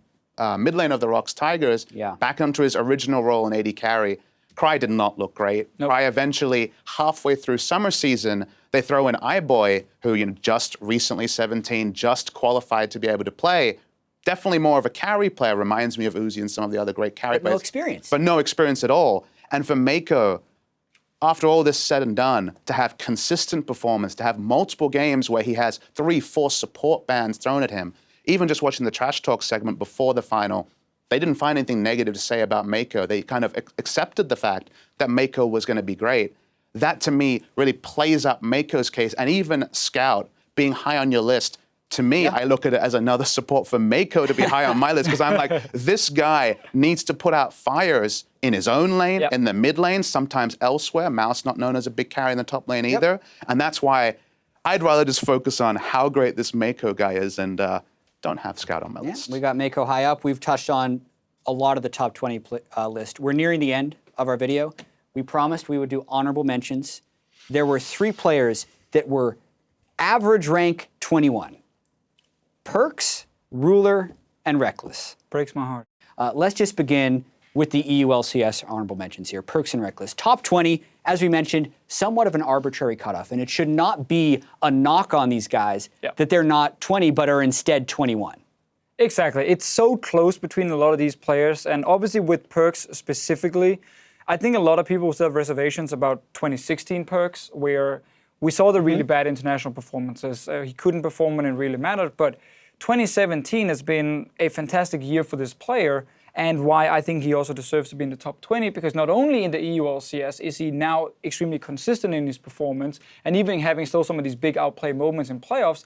mid lane of the Rocks Tigers, back onto his original role in 80 carry. Cry did not look great. Nope. Cry eventually, halfway through summer season, they throw in iBoy, who just recently 17, just qualified to be able to play. Definitely more of a carry player, reminds me of Uzi and some of the other great carry players. No experience. But no experience at all. And for Meiko, after all this said and done, to have consistent performance, to have multiple games where he has 3, 4 support bans thrown at him, even just watching the Trash Talk segment before the final, they didn't find anything negative to say about Meiko. They kind of accepted the fact that Meiko was going to be great. That, to me, really plays up Meiko's case. And even Scout being high on your list, to me, I look at it as another support for Meiko to be high on my list, because I'm like, this guy needs to put out fires in his own lane, in the mid lane, sometimes elsewhere. Mouse not known as a big carry in the top lane either. And that's why I'd rather just focus on how great this Meiko guy is and don't have Scout on my list. We got Meiko high up. We've touched on a lot of the top 20 list. We're nearing the end of our video. We promised we would do honorable mentions. There were 3 players that were average rank 21. Perkz, Ruler, and Rekkles. Breaks my heart. Let's just begin with the EULCS honorable mentions here. Perkz and Rekkles. Top 20, as we mentioned, somewhat of an arbitrary cutoff, and it should not be a knock on these guys that they're not 20 but are instead 21. Exactly. It's so close between a lot of these players, and obviously with Perkz specifically, I think a lot of people still have reservations about 2016 Perkz, where we saw the really bad international performances. He couldn't perform when it really mattered, but 2017 has been a fantastic year for this player, and why I think he also deserves to be in the top 20, because not only in the EULCS is he now extremely consistent in his performance, and even having still some of these big outplay moments in playoffs,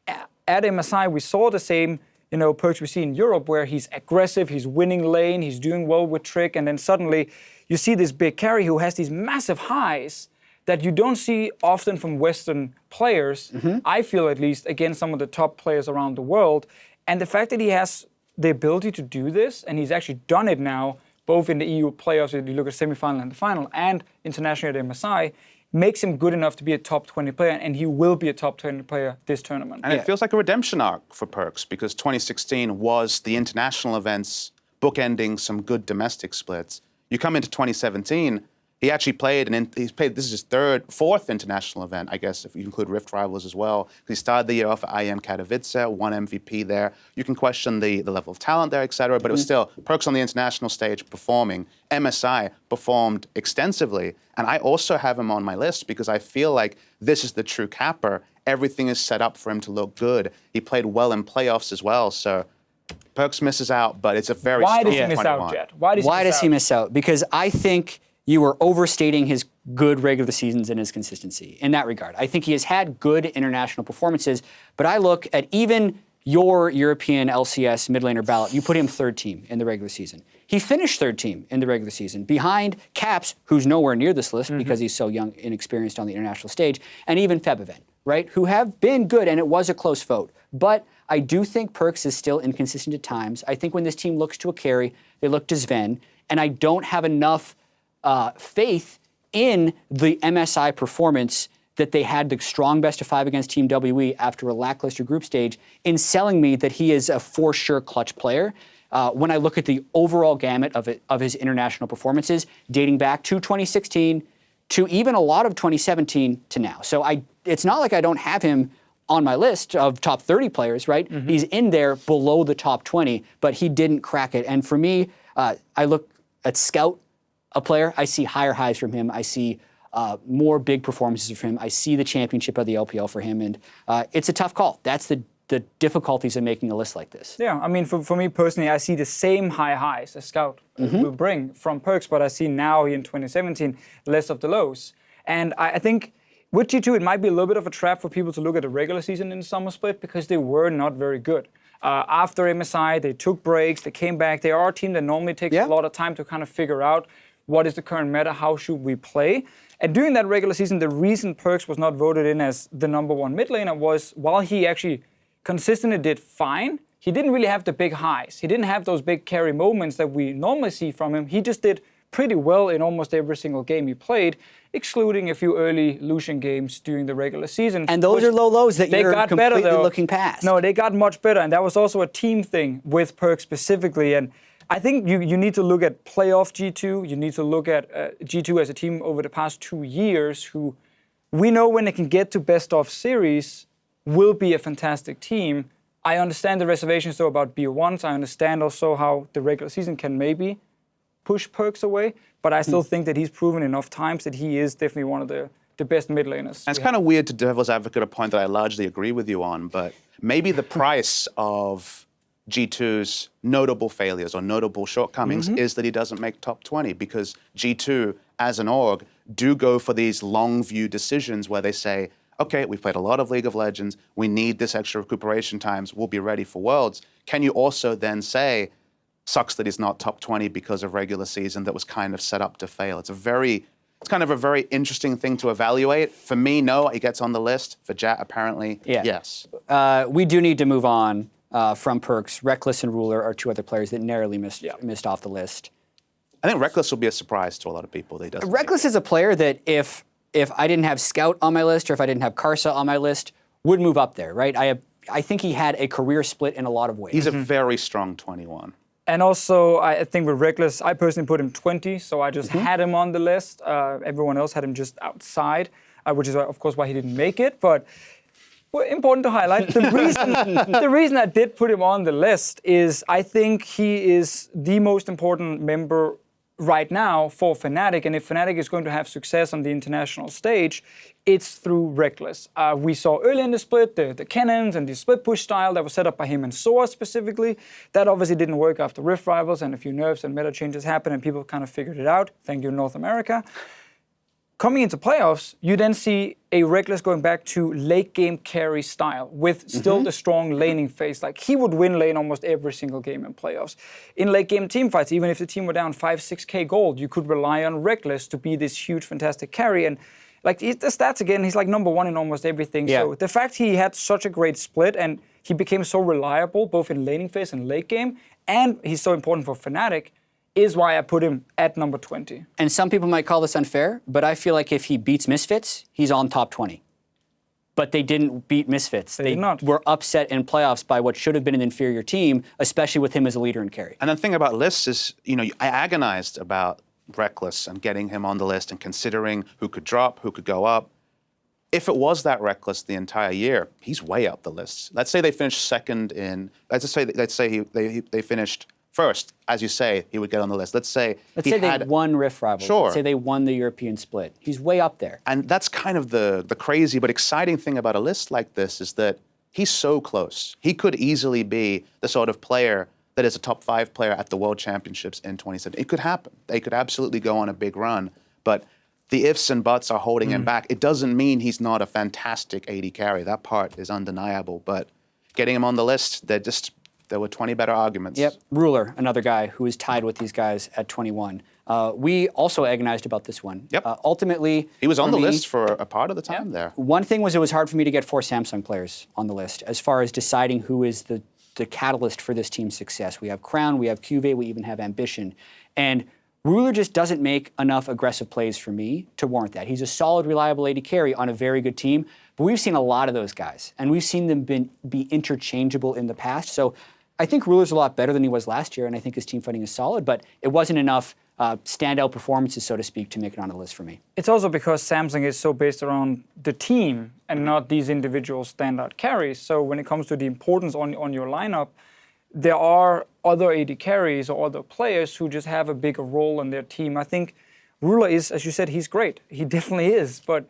at MSI we saw the same Perkz we see in Europe, where he's aggressive, he's winning lane, he's doing well with Trick, and then suddenly you see this big carry who has these massive highs that you don't see often from Western players, I feel at least, against some of the top players around the world. And the fact that he has the ability to do this, and he's actually done it now, both in the EU playoffs, if you look at semi-final and the final, and internationally at MSI, makes him good enough to be a top 20 player, and he will be a top 20 player this tournament. And it feels like a redemption arc for Perkz, because 2016 was the international events bookending some good domestic splits. You come into 2017, he actually played, this is his 4th international event, I guess, if you include Rift Rivals as well. He started the year off at IEM Katowice, won MVP there. You can question the level of talent there, et cetera, but it was still Perkz on the international stage performing. MSI performed extensively, and I also have him on my list because I feel like this is the true capper. Everything is set up for him to look good. He played well in playoffs as well, so Perkz misses out, but it's a very Why strong does he miss 21. out, Jet? Why does he miss out? Because I think you are overstating his good regular seasons and his consistency in that regard. I think he has had good international performances, but I look at even your European LCS mid laner ballot, you put him 3rd team in the regular season. He finished 3rd team in the regular season, behind Caps, who's nowhere near this list because he's so young, inexperienced on the international stage, and even Febiven, right, who have been good, and it was a close vote. But I do think Perkz is still inconsistent at times. I think when this team looks to a carry, they look to Zven, and I don't have enough faith in the MSI performance that they had the strong best of 5 against Team WE after a lackluster group stage in selling me that he is a for sure clutch player. When I look at the overall gamut of his international performances, dating back to 2016 to even a lot of 2017 to now. So it's not like I don't have him on my list of top 30 players, right? He's in there below the top 20, but he didn't crack it. And for me, I look at Scout, a player, I see higher highs from him. I see more big performances from him. I see the championship of the LPL for him, and it's a tough call. That's the difficulties of making a list like this. Yeah, I mean, for me personally, I see the same high highs as Scout will bring from Perkz, but I see now in 2017 less of the lows. And I think with G2, it might be a little bit of a trap for people to look at the regular season in the summer split because they were not very good. After MSI, they took breaks, they came back. They are a team that normally takes a lot of time to kind of figure out what is the current meta, how should we play. And during that regular season, the reason Perkz was not voted in as the #1 mid laner was while he actually consistently did fine, he didn't really have the big highs. He didn't have those big carry moments that we normally see from him. He just did pretty well in almost every single game he played, excluding a few early Lucian games during the regular season. And those are low lows that you're completely looking past. No, they got much better, and that was also a team thing with Perkz specifically. And I think you need to look at playoff G2. You need to look at G2 as a team over the past 2 years who we know when they can get to best of series will be a fantastic team. I understand the reservations though about BO1s. I understand also how the regular season can maybe push Perkz away, but I still think that he's proven enough times that he is definitely one of the best mid laners. And it's kind of weird to devil's advocate a point that I largely agree with you on, but maybe the price of G2's notable failures or notable shortcomings is that he doesn't make top 20 because G2 as an org do go for these long view decisions where they say, okay, we've played a lot of League of Legends, we need this extra recuperation times, we'll be ready for Worlds. Can you also then say, sucks that he's not top 20 because of regular season that was kind of set up to fail? It's kind of a very interesting thing to evaluate. For me, no, he gets on the list. For Jat, apparently, yes. We do need to move on from Perkz. Rekkles and Ruler are two other players that narrowly missed off the list. I think Rekkles will be a surprise to a lot of people. Rekkles is a player that if I didn't have Scout on my list or if I didn't have Karsa on my list, would move up there, right? I think he had a career split in a lot of ways. He's a very strong 21. And also, I think with Rekkles, I personally put him 20, so I just had him on the list. Everyone else had him just outside, which is, of course, why he didn't make it. But important to highlight, the reason I did put him on the list is I think he is the most important member right now for Fnatic, and if Fnatic is going to have success on the international stage, it's through Rekkles. We saw early in the split the cannons and the split push style that was set up by him and Soa specifically. That obviously didn't work after Rift Rivals and a few nerfs and meta changes happened and people kind of figured it out. Thank you, North America. Coming into playoffs, you then see a Rekkles going back to late game carry style with still the strong laning phase. Like he would win lane almost every single game in playoffs. In late game team fights, even if the team were down 5-6k gold, you could rely on Rekkles to be this huge, fantastic carry. And like the stats again, he's like #1 in almost everything. Yeah. So the fact he had such a great split and he became so reliable both in laning phase and late game, and he's so important for Fnatic, is why I put him at number 20. And some people might call this unfair, but I feel like if he beats Misfits, he's on top 20. But they didn't beat Misfits. They were upset in playoffs by what should have been an inferior team, especially with him as a leader in carry. And the thing about lists is, I agonized about Rekkles and getting him on the list and considering who could drop, who could go up. If it was that Rekkles the entire year, he's way up the list. Let's say they finished second in, let's say they finished first, as you say, he would get on the list. Let's say they won Rift Rivals. Sure. Let's say they won the European split. He's way up there. And that's kind of the crazy but exciting thing about a list like this is that he's so close. He could easily be the sort of player that is a top 5 player at the World Championships in 2017. It could happen. They could absolutely go on a big run. But the ifs and buts are holding him back. It doesn't mean he's not a fantastic AD carry. That part is undeniable. But getting him on the list, there were 20 better arguments. Yep. Ruler, another guy who is tied with these guys at 21. We also agonized about this one. Yep. Ultimately, he was on the list for a part of the time there. One thing was it was hard for me to get 4 Samsung players on the list as far as deciding who is the catalyst for this team's success. We have Crown, we have Cuvee, we even have Ambition. And Ruler just doesn't make enough aggressive plays for me to warrant that. He's a solid, reliable AD carry on a very good team, but we've seen a lot of those guys, and we've seen them be interchangeable in the past. So I think Ruler's a lot better than he was last year, and I think his team fighting is solid, but it wasn't enough standout performances, so to speak, to make it on the list for me. It's also because Samsung is so based around the team and not these individual standout carries. So when it comes to the importance on your lineup, there are other AD carries or other players who just have a bigger role in their team. I think Ruler is, as you said, he's great. He definitely is, but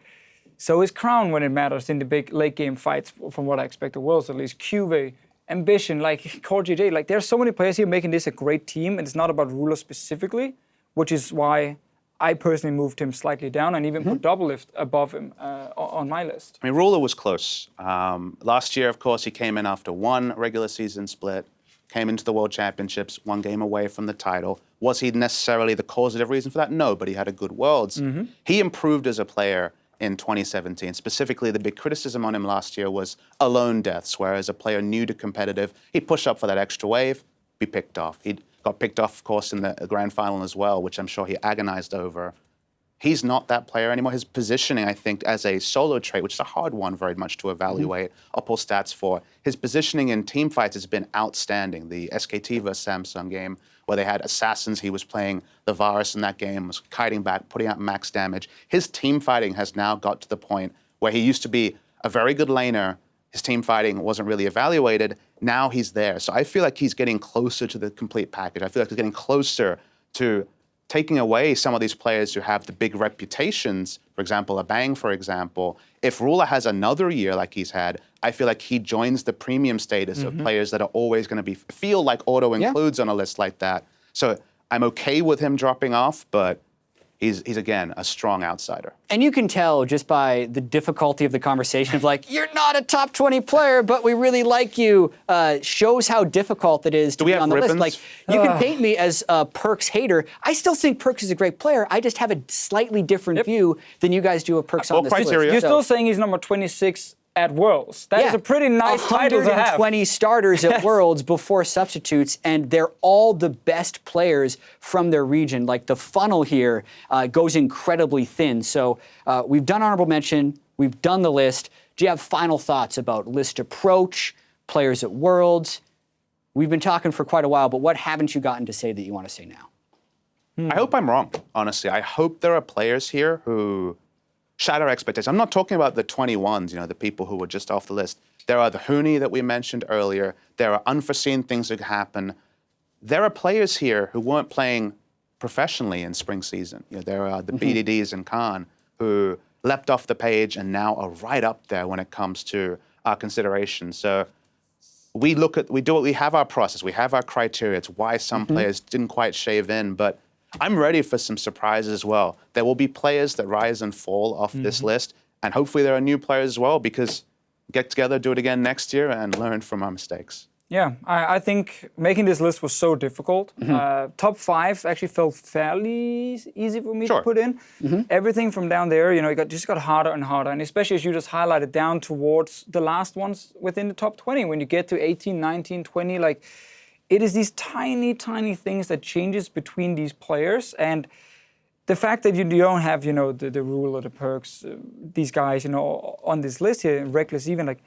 so is Crown when it matters in the big late game fights, from what I expect of Worlds at least. Cuvee, Ambition, like Core JJ, like there's so many players here making this a great team, and it's not about Ruler specifically, which is why I personally moved him slightly down and even put Doublelift above him on my list. I mean, Ruler was close. Last year, of course, he came in after one regular season split, came into the World Championships, one game away from the title. Was he necessarily the causative reason for that? No, but he had a good Worlds. He improved as a player in 2017. Specifically, the big criticism on him last year was alone deaths, whereas a player new to competitive, he'd push up for that extra wave, be picked off. He got picked off, of course, in the grand final as well, which I'm sure he agonized over. He's not that player anymore. His positioning, I think, as a solo trait, which is a hard one very much to evaluate or pull stats for, his positioning in team fights has been outstanding. The SKT versus Samsung game, where they had assassins, he was playing the Varus in that game, was kiting back, putting out max damage. His team fighting has now got to the point where he used to be a very good laner. His team fighting wasn't really evaluated. Now he's there. So I feel like he's getting closer to the complete package. I feel like he's getting closer to taking away some of these players who have the big reputations, for example, a Bang, for example. If Ruler has another year like he's had, I feel like he joins the premium status of players that are always going to feel like auto includes on a list like that. So I'm okay with him dropping off, but he's again, a strong outsider. And you can tell just by the difficulty of the conversation of like, you're not a top 20 player, but we really like you, shows how difficult it is to be on the list. Like, you can paint me as a Perkz hater. I still think Perkz is a great player. I just have a slightly different view than you guys do of Perkz on this list. You're still saying he's number 26 at Worlds. That is a pretty nice title to have. 120 starters at Worlds before substitutes, and they're all the best players from their region. Like, the funnel here goes incredibly thin. So we've done honorable mention, we've done the list. Do you have final thoughts about list approach, players at Worlds? We've been talking for quite a while, but what haven't you gotten to say that you want to say now? I hope I'm wrong, honestly. I hope there are players here who shatter expectations. I'm not talking about the 21s, the people who were just off the list. There are the Huni that we mentioned earlier. There are unforeseen things that happen. There are players here who weren't playing professionally in spring season. There are the BDDs and Khan who leapt off the page and now are right up there when it comes to our consideration. So we have our process, we have our criteria. It's why some players didn't quite shave in, but I'm ready for some surprises as well. There will be players that rise and fall off this list, and hopefully there are new players as well, because get together, do it again next year, and learn from our mistakes. Yeah, I think making this list was so difficult. Top 5 actually felt fairly easy for me to put in. Everything from down there, it just got harder and harder, and especially as you just highlighted down towards the last ones within the top 20. When you get to 18, 19, 20, like, it is these tiny, tiny things that changes between these players, and the fact that you don't have, the Ruler, the Perkz, these guys, on this list here, Rekkles even, like,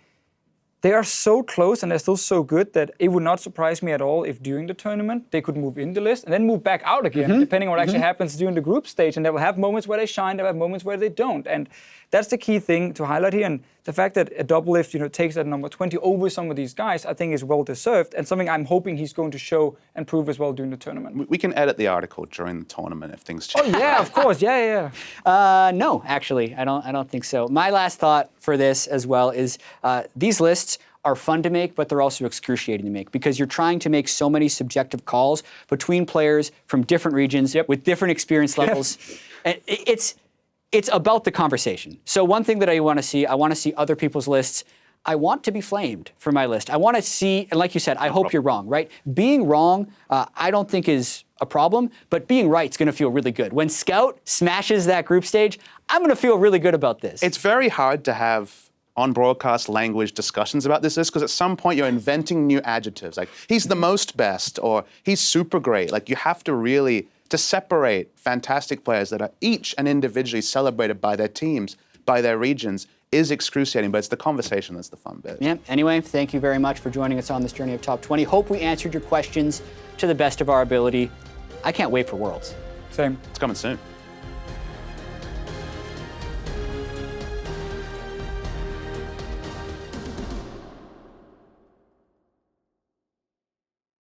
they are so close and they're still so good that it would not surprise me at all if during the tournament they could move in the list and then move back out again, depending on what actually happens during the group stage. And they will have moments where they shine, they will have moments where they don't. And that's the key thing to highlight here. And the fact that a Doublelift, takes that number 20 over some of these guys, I think is well deserved, and something I'm hoping he's going to show and prove as well during the tournament. We can edit the article during the tournament if things change. Oh yeah, of course, yeah. No, actually, I don't think so. My last thought for this as well is these lists are fun to make, but they're also excruciating to make, because you're trying to make so many subjective calls between players from different regions with different experience levels. And it's about the conversation. So one thing that I want to see other people's lists. I want to be flamed for my list. I want to see, and like you said, I hope you're wrong, right? Being wrong, I don't think is a problem, but being right is going to feel really good. When Scout smashes that group stage, I'm going to feel really good about this. It's very hard to have on-broadcast language discussions about this list, because at some point you're inventing new adjectives, like he's the most best, or he's super great. Like, you have to really, to separate fantastic players that are each and individually celebrated by their teams, by their regions, is excruciating, but it's the conversation that's the fun bit. Yeah, anyway, thank you very much for joining us on this journey of Top 20. Hope we answered your questions to the best of our ability. I can't wait for Worlds. Same. It's coming soon.